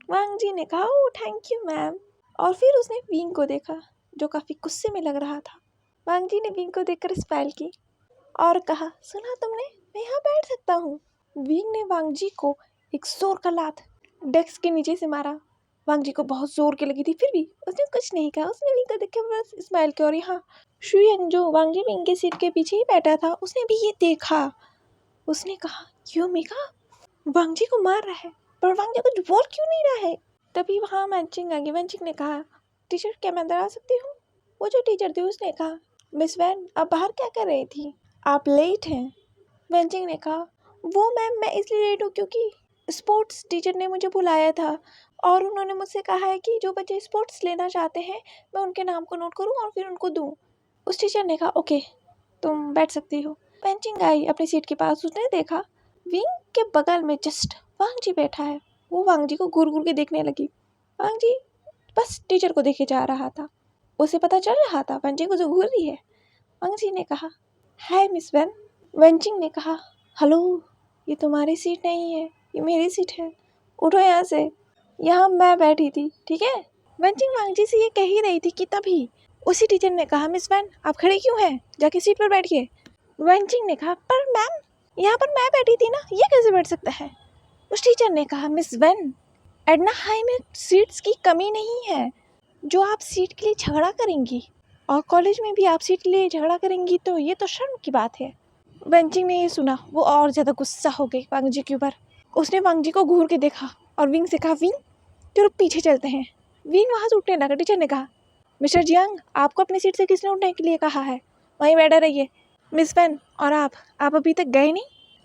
वांग जी ने कहा, ओह थैंक यू मैम, और फिर उसने विंग को देखा जो काफ़ी गुस्से में लग रहा था। वांग जी ने विंग को देखकर स्माइल की और कहा, सुना तुमने, मैं यहाँ बैठ सकता हूँ। विंग ने वांग जी को एक जोर का लात डेस्क के नीचे से मारा। वांग जी को बहुत जोर की लगी थी, फिर भी उसने कुछ नहीं कहा। उसने विंग को देख के बस स्माइल किया। और यहाँ शुयांग जो वांग जी विंग के सीट के पीछे ही बैठा था, उसने भी ये देखा। उसने कहा, क्यों मीका वांग जी को मार रहा है, पर वांग जी कुछ बोल क्यों नहीं रहा है? तभी वहाँ वेंचिंग आ गई। वेंचिंग ने कहा, टीचर क्या मैं अंदर आ सकती हूँ? वो जो टीचर थी उसने कहा, मिस वैन आप बाहर क्या कर रही थी, आप लेट हैं। वेंचिंग ने कहा, वो मैम मैं इसलिए लेट हूँ क्योंकि स्पोर्ट्स टीचर ने मुझे बुलाया था और उन्होंने मुझसे कहा है कि जो बच्चे स्पोर्ट्स लेना चाहते हैं मैं उनके नाम को नोट करूँ और फिर उनको दूँ। उस टीचर ने कहा, ओके तुम बैठ सकती हो। वेंचिंग आई अपनी सीट के पास। उसने देखा विंग के बगल में जस्ट वांग जी बैठा है। वो वांग जी को घूर घूर के देखने लगी। वांग जी बस टीचर को देखे जा रहा था। उसे पता चल रहा था वांग जी को जो घूर रही है। वांग जी ने कहा, हाय मिस वैन। वेंचिंग ने कहा, हेलो ये तुम्हारी सीट नहीं है, ये मेरी सीट है, उठो यहाँ से, यहाँ मैं बैठी थी, ठीक है? वेंचिंग वांगजी से ये कह ही रही थी कि तभी उसी टीचर ने कहा, मिस वैन आप खड़े क्यों हैं, जाके सीट पर बैठिए। वेंचिंग ने कहा, पर मैम यहाँ पर मैं बैठी थी ना, ये कैसे बैठ सकता है। उस टीचर ने कहा, मिस वैन एडना हाई में सीट्स की कमी नहीं है, जो आप सीट के लिए झगड़ा करेंगी और कॉलेज में भी आप सीट के लिए झगड़ा करेंगी तो ये तो शर्म की बात है। वेंचिंग ने ये सुना, वो और ज़्यादा गुस्सा हो गई वांगजी के ऊपर। उसने वांगजी को घूर के देखा और विंग से कहा, विंग चलो पीछे चलते हैं। विंग वहाँ से उठने लगा। टीचर ने कहा, मिस्टर जियांग आपको अपनी सीट से किसने उठने के लिए कहा है, वहीं बैठा रहिए। मिस वैन और आप अभी तक गए नहीं।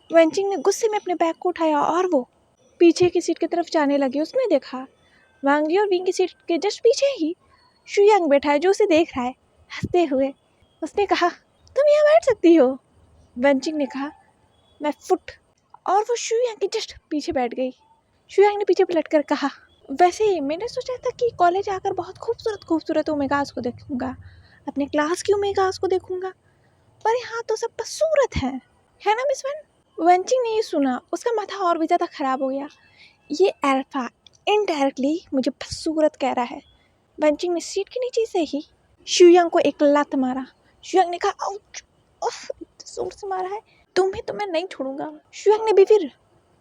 वेंचिंग ने गुस्से में अपने बैग को उठाया और वो पीछे की सीट की तरफ जाने लगी। उसने देखा वांगजी और विंग की सीट के जस्ट पीछे ही शुयांग बैठा है, जो उसे देख रहा है हंसते हुए। उसने कहा, तुम यहाँ बैठ सकती हो। वेंचिंग ने कहा, मैं फुट, और वो शुयांग के जस्ट पीछे बैठ गई। शुयांग ने पीछे पलट कर कहा, वैसे मैंने सोचा था कि कॉलेज आकर बहुत खूबसूरत ओमेगास को देखूंगा, अपने क्लास की ओमेगास को देखूंगा, पर यहाँ तो सब बदसूरत है ना मिस वैन। वेंचिंग ने ये सुना, उसका माथा और भी ज़्यादा खराब हो गया। ये अल्फा इनडायरेक्टली मुझे बदसूरत कह रहा है। वेंचिंग ने सीट के नीचे से ही शुयांग को एक लात मारा। शुयांग ने कहा, आउच, उफ, जोर से मारा है, तुम्हें तो मैं नहीं छोड़ूंगा। शुयांग ने भी फिर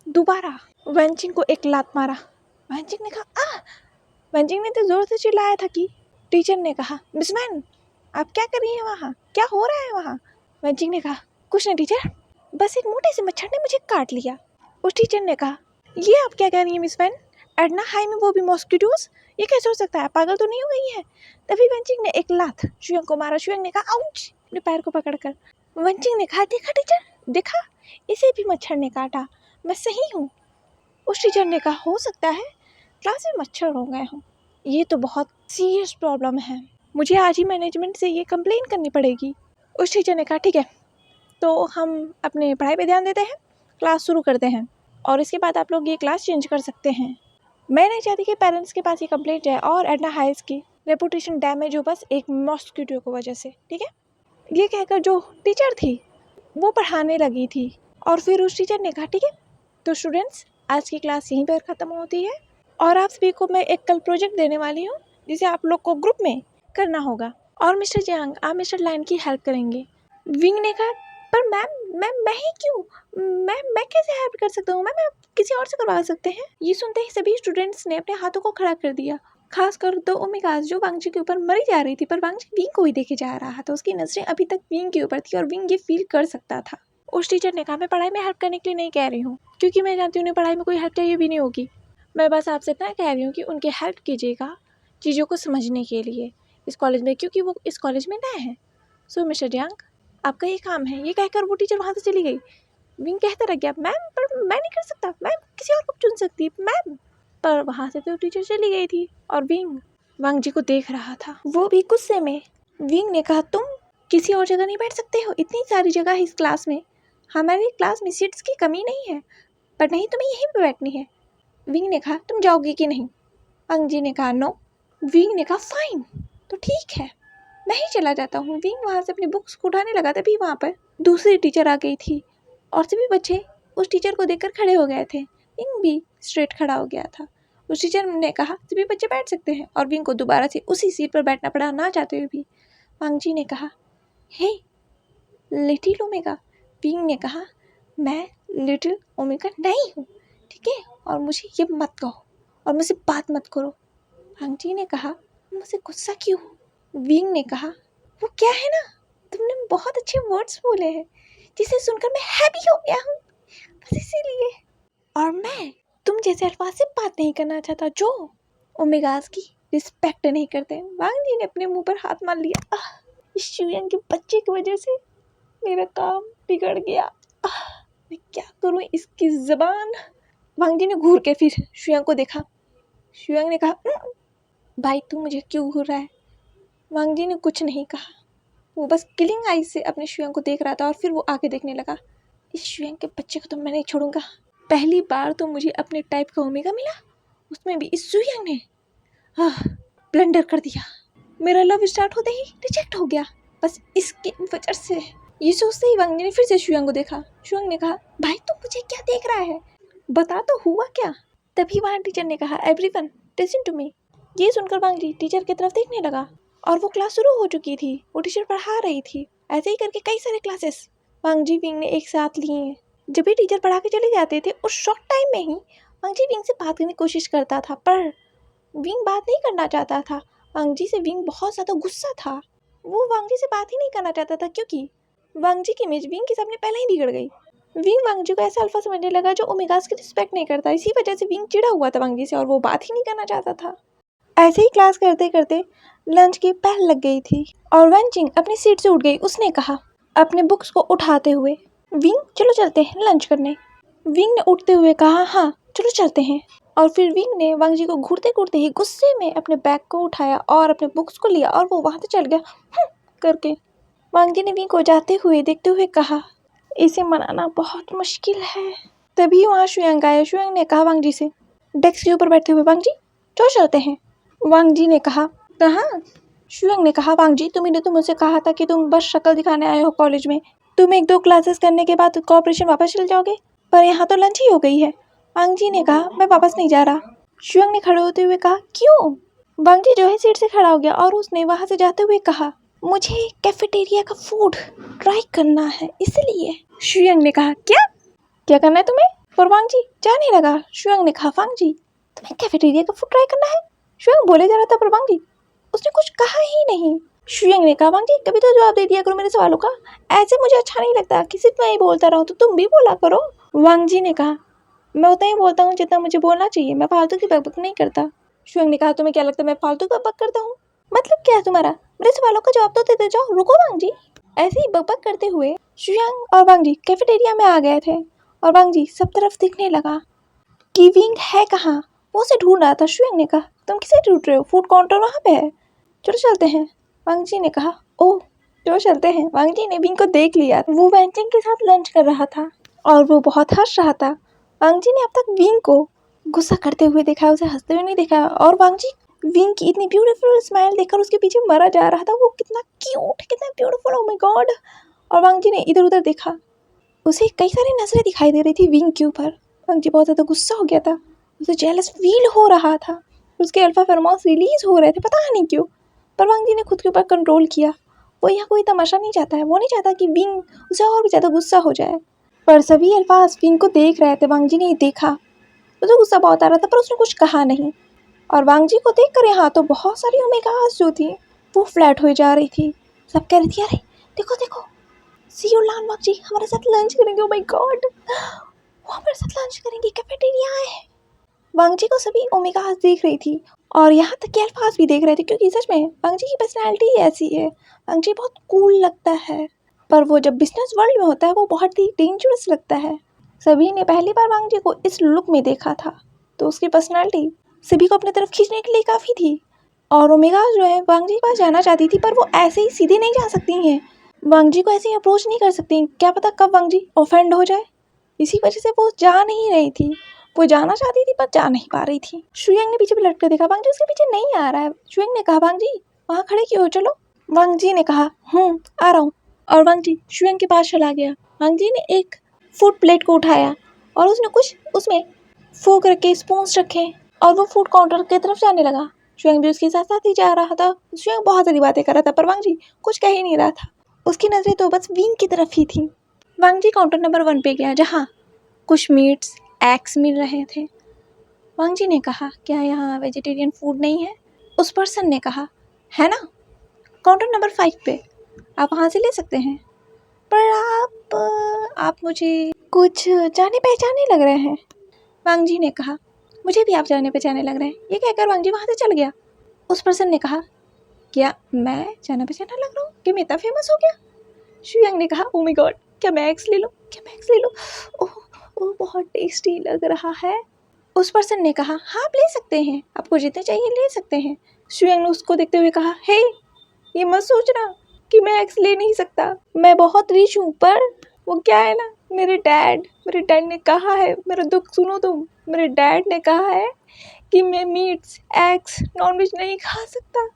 दोबारा वेंचिंग को एक लात मारा। वेंचिंग ने कहा, आ! वेंचिंग ने तो जोर से चिल्लाया था कि टीचर ने कहा, मिस वैन आप क्या कर रही हैं वहाँ, क्या हो रहा है वहाँ। वेंचिंग ने कहा, कुछ नहीं टीचर, बस एक मोटे से मच्छर ने मुझे काट लिया। उस टीचर ने कहा, ये आप क्या कह रही हैं मिस वैन, एडना हाई में वो भी मॉस्किटोज, ये कैसे हो सकता है, पागल तो नहीं हो गई है। तभी वेंचिंग ने एक लात शुयांग को मारा। शुयांग ने कहा, आउच, अपने पैर को पकड़कर। वेंचिंग ने कहा, देखा टीचर, देखा, इसे भी मच्छर ने काटा, मैं सही हूँ। उस टीचर ने कहा, हो सकता है क्लास में मच्छर हो गए हों, ये तो बहुत सीरियस प्रॉब्लम है, मुझे आज ही मैनेजमेंट से ये कंप्लेन करनी पड़ेगी। उस टीचर ने कहा, ठीक है, तो हम अपने पढ़ाई पे ध्यान देते हैं, क्लास शुरू करते हैं, और इसके बाद आप लोग ये क्लास चेंज कर सकते हैं। मैं नहीं चाहती कि पेरेंट्स के पास ये कंप्लेंट जाए और एडना हाइस की रेपुटेशन डैमेज हो बस एक मॉस्किटो की वजह से, ठीक है। ये कहकर जो टीचर थी वो पढ़ाने लगी थी, और फिर उस टीचर ने कहा, ठीक है, तो स्टूडेंट्स आज की क्लास यहीं पर ख़त्म होती है, और आप सभी को मैं एक कल प्रोजेक्ट देने वाली हूँ जिसे आप लोग को ग्रुप में करना होगा, और मिस्टर जियांग आप मिस्टर लाइन की हेल्प करेंगे। विंग ने कहा, पर मैं ही क्यों, मैं कैसे हेल्प कर सकता हूँ, मैं किसी और से करवा सकते हैं। ये सुनते ही सभी स्टूडेंट्स ने अपने हाथों को खड़ा कर दिया, खासकर दो ओमेगास जो वांगजी के ऊपर मरी जा रही थी, पर वांगजी विंग को ही देखे जा रहा था। उसकी नजरें अभी तक विंग के ऊपर थी और विंग ये फील कर सकता था। उस टीचर ने कहा, मैं पढ़ाई में हेल्प करने के लिए नहीं कह रही हूँ, क्योंकि मैं जानती हूँ उन्हें पढ़ाई में कोई हेल्प चाहिए भी नहीं होगी। मैं बस आपसे इतना कह रही हूँ कि उनकी हेल्प कीजिएगा चीज़ों को समझने के लिए इस कॉलेज में, क्योंकि वो इस कॉलेज में नए हैं। सो मिस्टर जियांग आपका ये काम है। ये कहकर वो टीचर वहाँ से चली गई। विंग कहता रह गया, मैम पर मैं नहीं कर सकता, मैम किसी और को चुन सकती मैम। पर वहाँ से तो टीचर चली गई थी और विंग वांगजी को देख रहा था, वो भी गुस्से में। विंग ने कहा, तुम किसी और जगह नहीं बैठ सकते हो, इतनी सारी जगह है इस क्लास में, हमारी क्लास में सीट्स की कमी नहीं है, पर नहीं तुम्हें यहीं पर बैठनी है। विंग ने कहा, तुम जाओगी कि नहीं। वांगजी ने कहा, नो। विंग ने कहा, फाइन, तो ठीक है, मैं ही चला जाता हूँ। विंग वहाँ से अपनी बुक्स को उठाने लगा, तभी वहाँ पर दूसरी टीचर आ गई थी और सभी बच्चे उस टीचर को देखकर खड़े हो गए थे। विंग भी स्ट्रेट खड़ा हो गया था। उस टीचर ने कहा, सभी बच्चे बैठ सकते हैं, और विंग को दोबारा से उसी सीट पर बैठना पड़ा, ना चाहते हुए भी। वांगजी ने कहा, हे लिटिल ओमेगा। विंग ने कहा, मैं लिटिल ओमेगा नहीं हूँ, ठीक है, और मुझे ये मत कहो और मुझसे बात मत करो। वांगजी ने कहा, मुझसे गुस्सा क्यों। विंग ने कहा, वो क्या है ना, तुमने बहुत अच्छे वर्ड्स बोले हैं जिसे सुनकर मैं हैप्पी हो गया हूँ, बस इसीलिए। और मैं तुम जैसे अल्फाज से बात नहीं करना चाहता जो ओमेगास की रिस्पेक्ट नहीं करते। वांगजी ने अपने मुंह पर हाथ मार लिया। इस शुयांग के बच्चे की वजह से मेरा काम बिगड़ गया। मैं क्या करूँ इसकी ज़बान। वांगजी ने घूर के फिर शुयांग को देखा। शुयांग ने कहा, भाई तू मुझे क्यों घूर रहा है। वांगजी ने कुछ नहीं कहा, वो बस किलिंग आई से अपने शुयांग को देख रहा था, और फिर वो आगे देखने लगा। इस शुयांग के बच्चे को तो मैं नहीं छोड़ूंगा। पहली बार तो मुझे अपने टाइप का ओमेगा मिला, उसमें भी इस शुयांग ने ब्लंडर कर दिया। मेरा लव स्टार्ट होते ही रिजेक्ट हो गया, बस इसकी वजह से। ये सोचते ही वांगजी ने फिर से शुयांग को देखा। शुयांग ने कहा, भाई तू मुझे क्या देख रहा है, बता तो हुआ क्या। तभी वहाँ टीचर ने कहा, एवरीवन लिसन टू मी, ये सुनकर वांग जी टीचर की तरफ देखने लगा और वो क्लास शुरू हो चुकी थी। वो टीचर पढ़ा रही थी। ऐसे ही करके कई सारे क्लासेस वांग जी विंग ने एक साथ लिए। जब भी टीचर पढ़ा के चले जाते थे उस शॉर्ट टाइम में ही वांग जी विंग से बात करने की कोशिश करता था, पर विंग बात नहीं करना चाहता था। वांग जी से विंग बहुत ज़्यादा गुस्सा था। वो वांग जी से बात ही नहीं करना चाहता था क्योंकि वांग जी की इमेज विंग के सामने पहले ही बिगड़ गई। विंग वांग जी को ऐसा अल्फा समझने लगा जो ओमेगास की रिस्पेक्ट नहीं करता। इसी वजह से विंग चिढ़ा हुआ था वांग जी से और वो बात ही नहीं करना चाहता था। ऐसे ही क्लास करते करते लंच की बेल लग गई थी और वन चिंग अपनी सीट से उठ गई। उसने कहा अपने बुक्स को उठाते हुए, विंग चलो चलते हैं लंच करने। विंग ने उठते हुए कहा हाँ चलो चलते हैं। और फिर विंग ने वांग जी को घूरते घूरते ही गुस्से में अपने बैग को उठाया और अपने बुक्स को लिया और वो वहाँ से चल गया करके। वांग जी ने विंग को जाते हुए देखते हुए कहा इसे मनाना बहुत मुश्किल है। तभी वहाँ शुयांग आया। शुयांग ने कहा वांग जी से, डेस्क के ऊपर बैठते हुए, वांग जी चलो चलते हैं। वांग जी ने कहा कहाँ? शुयांग ने कहा वांग जी तुम्ही ने तो मुझसे कहा था कि तुम बस शक्ल दिखाने आए हो कॉलेज में। तुम एक दो क्लासेस करने के बाद कॉर्पोरेशन वापस चले जाओगे, पर यहाँ तो लंच ही हो गई है। वांग जी ने कहा मैं वापस नहीं जा रहा। शुयांग ने खड़े होते हुए कहा क्यों? वांग जी जो है सीट से खड़ा हो गया और उसने वहाँ से जाते हुए कहा मुझे कैफेटेरिया का फूड ट्राई करना है इसलिए। शुयांग ने कहा क्या क्या करना है तुम्हें? पर वांग जी जाने लगा। शुयांग ने कहा वांग जी तुम्हें कैफेटेरिया का फूड ट्राई करना है? शुयांग बोले जा रहा था पर वांग जी उसने कुछ कहा ही नहीं। शुयांग ने कहा वांग जी कभी तो जवाब दे दिया करो मेरे सवालों का, ऐसे मुझे अच्छा नहीं लगता कि सिर्फ मैं ही बोलता रहूं तो तुम भी बोला करो। वांग जी ने कहा मैं उतना ही बोलता हूँ जितना मुझे बोलना चाहिए, मैं फालतू की बकबक नहीं करता। शुयांग ने कहा तुम्हें क्या लगता है मैं फालतू की बकबक करता हूँ? मतलब क्या है तुम्हारा? मेरे सवालों का जवाब तो देते जाओ। रुको वांग जी। ऐसे ही बकबक करते हुए शुयांग और वांग जी कैफेटेरिया में आ गए थे और वांग जी सब तरफ देखने लगा कि विंग है कहाँ। वो उसे ढूंढ रहा था। शुयांग ने कहा तुम किसे ढूंढ रहे हो? फूड काउंटर वहाँ पे है, चलो चलते हैं। वांग जी ने कहा ओह चलो चलते हैं। वांग जी ने विंग को देख लिया। वो वेंचिंग के साथ लंच कर रहा था और वो बहुत हंस रहा था। वांग जी ने अब तक विंग को गुस्सा करते हुए देखा, उसे हंसते हुए नहीं देखा। और वांग जी विंग की इतनी ब्यूटीफुल स्माइल देखकर उसके पीछे मरा जा रहा था। वो कितना क्यूट, कितना ब्यूटीफुल, ओह माय गॉड। और वांग जी ने इधर उधर देखा, उसे कई सारी नजरें दिखाई दे रही थी विंग के ऊपर। वांग जी बहुत ज़्यादा गुस्सा हो गया था, उसे जेलस फील हो रहा था। उसके अल्फा फेरोमोन्स रिलीज हो रहे थे, पता नहीं क्यों। पर वांग जी ने खुद के ऊपर कंट्रोल किया। वो यहाँ कोई तमाशा नहीं चाहता है, वो नहीं चाहता कि विंग उसे और भी ज़्यादा गुस्सा हो जाए। पर सभी अल्फाज विंग को देख रहे थे। वांग जी ने देखा, उसे गुस्सा बहुत आ रहा था पर उसने कुछ कहा नहीं। और वांग जी को देखकर यहाँ तो बहुत सारी ओमेगास जो थी वो फ्लैट हो जा रही थी। सब कह रही थी अरे देखो देखो सी यू लान वांग जी हमारे साथ लंच करेंगे। ओह माय गॉड वो हमारे साथ लंच करेंगे, कैफेटेरिया है। वांग जी को सभी ओमेगास देख रही थी और यहाँ तक कि अल्फाज भी देख रहे थे, क्योंकि सच में वांग जी की पर्सनैलिटी ऐसी है। वांग जी बहुत कूल लगता है, पर वो जब बिजनेस वर्ल्ड में होता है वो बहुत ही डेंजरस लगता है। सभी ने पहली बार वांग जी को इस लुक में देखा था, तो उसकी पर्सनैलिटी सभी को अपनी तरफ खींचने के लिए काफ़ी थी। और ओमेगा जो है वांग जी के पास जाना चाहती थी, पर वो ऐसे ही सीधे नहीं जा सकती हैं। वांग जी को ऐसे ही अप्रोच नहीं कर सकती, क्या पता कब वांग जी ऑफेंड हो जाए। इसी वजह से वो जा नहीं रही थी। वो जाना चाहती थी पर जा नहीं पा रही थी। शुयांग ने पीछे पलट कर देखा, वांग जी उसके पीछे नहीं आ रहा है। शुयांग ने कहा वांग जी वहाँ खड़े क्यों हो, चलो। वांग जी ने कहा आ रहा हूँ। और वांग जी शुयांग के पास चला गया। वांग जी ने एक फूड प्लेट को उठाया और उसने कुछ उसमें फोक रखे, स्पून्स रखे और वो फूड काउंटर की तरफ जाने लगा। शुयांग भी उसके साथ साथ ही जा रहा था। शुयांग बहुत सारी बातें कर रहा था पर वांग जी कुछ कह ही नहीं रहा था। उसकी नजरें तो बस विंग की तरफ ही थी। वांग जी काउंटर नंबर 1 पे गया जहाँ कुछ मीट्स एग्स मिल रहे थे। वांग जी ने कहा क्या यहाँ वेजिटेरियन फूड नहीं है? उस पर्सन ने कहा है ना, काउंटर नंबर 5 पे, आप वहाँ से ले सकते हैं। पर आप मुझे कुछ जाने पहचाने लग रहे हैं। वांग जी ने कहा मुझे भी आप जाने पहचाने लग रहे हैं। ये कहकर वांग जी वहाँ से चल गया। उस पर्सन ने कहा क्या मैं जाना पहचाना लग रहा हूँ कि मैं इतना फेमस हो गया? शुयांग ने कहा ओ माय गॉड क्या मैं एग्स ले लूँ, क्या मैं एग्स ले लूँ? ओह ओह बहुत टेस्टी लग रहा है। उस पर्सन ने कहा हाँ आप ले सकते हैं, आपको जितने चाहिए ले सकते हैं। शुयांग ने उसको देखते हुए कहा हे ये मत सोचना कि मैं एग्स ले नहीं सकता, मैं बहुत रिच हूँ। पर वो क्या है ना, मेरे डैड ने कहा है, मेरा दुख सुनो तुम, मेरे डैड ने कहा है कि मैं मीट्स एग्स नॉनवेज नहीं खा सकता।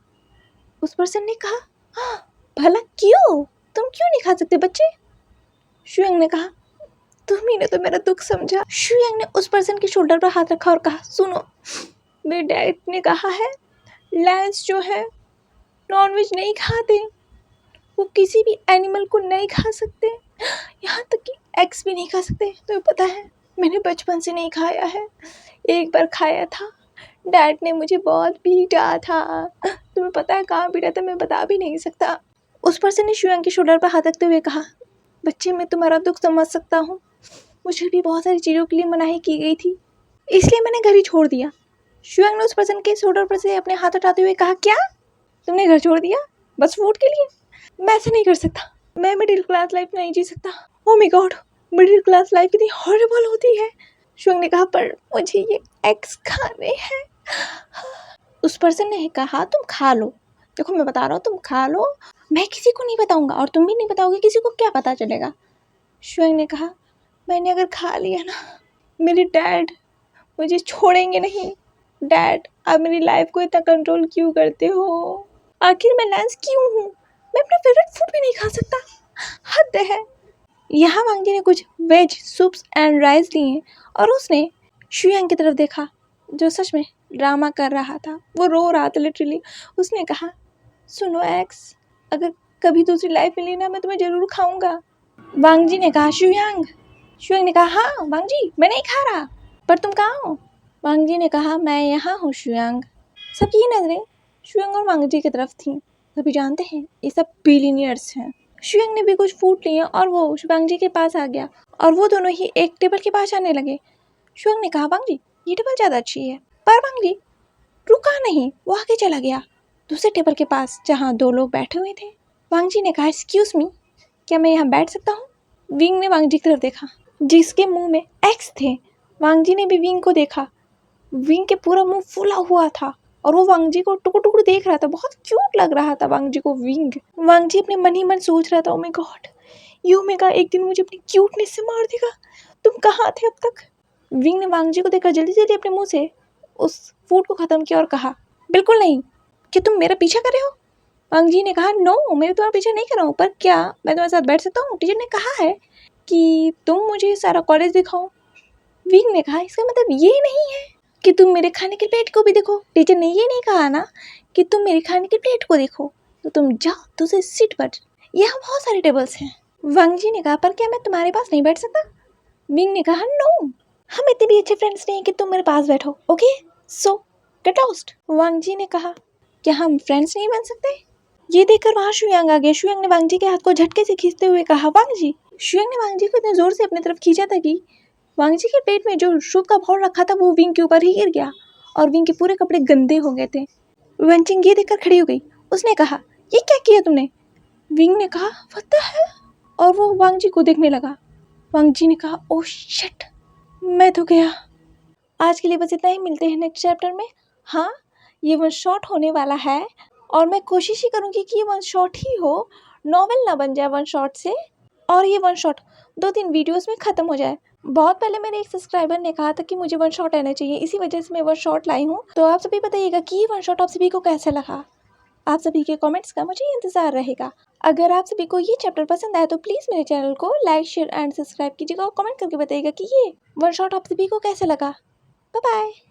उस पर्सन ने कहा हाँ भला क्यों, तुम क्यों नहीं खा सकते बच्चे? शुयांग ने कहा तुम्ही ने तो मेरा दुख समझा। शुयांग ने उस पर्सन के शोल्डर पर हाथ रखा और कहा सुनो, मेरे डैड ने कहा है लैंस जो है नॉनवेज नहीं खाते, वो किसी भी एनिमल को नहीं खा सकते, यहाँ तक कि एग्स भी नहीं खा सकते। तो पता है मैंने बचपन से नहीं खाया है, एक बार खाया था, डैड ने मुझे बहुत पीटा था। तुम्हें पता है कहाँ पीटा था, मैं बता भी नहीं सकता। उस पर्सन ने शुयांग के शोल्डर पर हाथ रखते हुए कहा, बच्चे मैं तुम्हारा दुख समझ सकता हूँ, मुझे भी बहुत सारी चीज़ों के लिए मनाही की गई थी, इसलिए मैंने घर ही छोड़ दिया। शुयांग ने उस पर्सन के शोल्डर पर से अपने हाथ उठाते हुए कहा, क्या तुमने घर छोड़ दिया बस फूड के लिए? मैं ऐसा नहीं कर सकता, मैं मिडिल क्लास लाइफ नहीं जी सकता। Oh my God, middle class life कितनी हॉरिबल होती है। शुयांग ने कहा, पर मुझे ये एग्स खाने हैं। उस पर्सन ने कहा, तुम खा लो, देखो मैं बता रहा हूँ तुम खा लो, मैं किसी को नहीं बताऊंगा और तुम भी नहीं बताओगे, किसी को क्या पता चलेगा। शुयांग ने कहा, मैंने अगर खा लिया ना, मेरे डैड मुझे छोड़ेंगे नहीं। डैड आप मेरी लाइफ को इतना कंट्रोल क्यों करते हो? आखिर मैं लैंस क्यों हूँ? मैं अपना फेवरेट फूड भी नहीं खा सकता, हद है। यहाँ वांगी ने कुछ वेज सूप्स एंड राइस लिए और उसने शुयांग की तरफ देखा जो सच में ड्रामा कर रहा था, वो रो रहा था लिटरली। उसने कहा, सुनो एक्स, अगर कभी दूसरी लाइफ मिली ना मैं तुम्हें ज़रूर खाऊंगा। वांगजी ने कहा, शुयांग। शुयांग ने कहा, हाँ वांगजी मैं नहीं खा रहा, पर तुम कहाँ हो? वांगजी ने कहा, मैं यहाँ हूँ शुयांग। सबकी नज़रें शुयांग और वांगजी की तरफ थीं। सभी जानते हैं ये सब बिलियनियर्स हैं। शुयांग ने भी कुछ फूड लिए और वो वांगजी के पास आ गया और वो दोनों ही एक टेबल के पास आने लगे। शुयांग ने कहा, वांगजी ये टेबल ज़्यादा अच्छी है, पर वांगजी रुका नहीं, वो आगे चला गया दूसरे टेबल के पास जहाँ दो लोग बैठे हुए थे। वांगजी ने कहा, एक्सक्यूज मी, क्या मैं यहाँ बैठ सकता हूँ? विंग ने वांगजी की तरफ देखा जिसके मुंह में एक्स थे। वांगजी ने भी विंग को देखा, विंग के पूरा मुंह फूला हुआ था और वो वांगजी को टुकड़ टुकड़ देख रहा था, बहुत क्यूट लग रहा था वांगजी को विंग। वांगजी अपने मन ही मन सोच रहा था, ओ माय गॉड, ये ओमेगा एक दिन मुझे अपनी क्यूटनेस से मार देगा, तुम कहाँ थे अब तक? विंग ने वांगजी को देखकर जल्दी जल्दी अपने मुंह से उस फूड को खत्म किया और कहा, बिल्कुल नहीं, क्या तुम मेरा पीछा कर रहे हो? वांगजी ने कहा, नो मैं तुम्हारा पीछा नहीं कर रहा हूँ, पर क्या मैं तुम्हारे साथ बैठ सकता हूँ? टीचर ने कहा है कि तुम मुझे सारा कॉलेज दिखाओ। विंग ने कहा, इसका मतलब ये नहीं है कि तुम मेरे खाने के प्लेट को भी देखो। टीचर ने ये नहीं कहा ना कि तुम मेरे खाने के प्लेट को देखो, तो तुम जाओ दूसरे सीट पर, यहाँ बहुत सारे टेबल्स हैं। वांगजी ने कहा, पर क्या मैं तुम्हारे पास नहीं बैठ सकता? विंग ने कहा, नो, हम इतने भी अच्छे फ्रेंड्स नहीं हैं कि तुम मेरे पास बैठो, ओके सो गेट लॉस्ट। वांगजी ने कहा, क्या हम फ्रेंड्स नहीं बन सकते? ये देखकर वहाँ शुयांग आ गया। शुयांग ने वांगजी के हाथ को झटके से खींचते हुए कहा, वांगजी। शुयांग ने वांगजी को इतने जोर से अपनी तरफ खींचा था कि वांगजी के पेट में जो सूप का बाउल रखा था वो विंग के ऊपर ही गिर गया और विंग के पूरे कपड़े गंदे हो गए थे। वेंचिंग ये देखकर खड़ी हो गई। उसने कहा, ये क्या किया तुमने? विंग ने कहा, व्हाट द हेल, और वो वांगजी को देखने लगा। वांगजी ने कहा, ओह शिट, मैं तो गया। आज के लिए बस इतना ही, मिलते हैं नेक्स्ट चैप्टर में। हाँ, ये वन शॉट होने वाला है और मैं कोशिश ही करूँगी कि ये वन शॉट ही हो, नॉवेल ना बन जाए वन शॉट से, और ये वन शॉट 2-3 वीडियोस में ख़त्म हो जाए। बहुत पहले मेरे एक सब्सक्राइबर ने कहा था कि मुझे वन शॉट आना चाहिए, इसी वजह से मैं वन शॉट लाई हूँ। तो आप सभी बताइएगा कि ये वन शॉट आप सभी को कैसा लगा। आप सभी के कमेंट्स का मुझे इंतज़ार रहेगा। अगर आप सभी को ये चैप्टर पसंद आए तो प्लीज़ मेरे चैनल को लाइक, शेयर एंड सब्सक्राइब कीजिएगा और कमेंट करके बताइएगा कि ये वन शॉट आप सभी को कैसे लगा। Bye bye.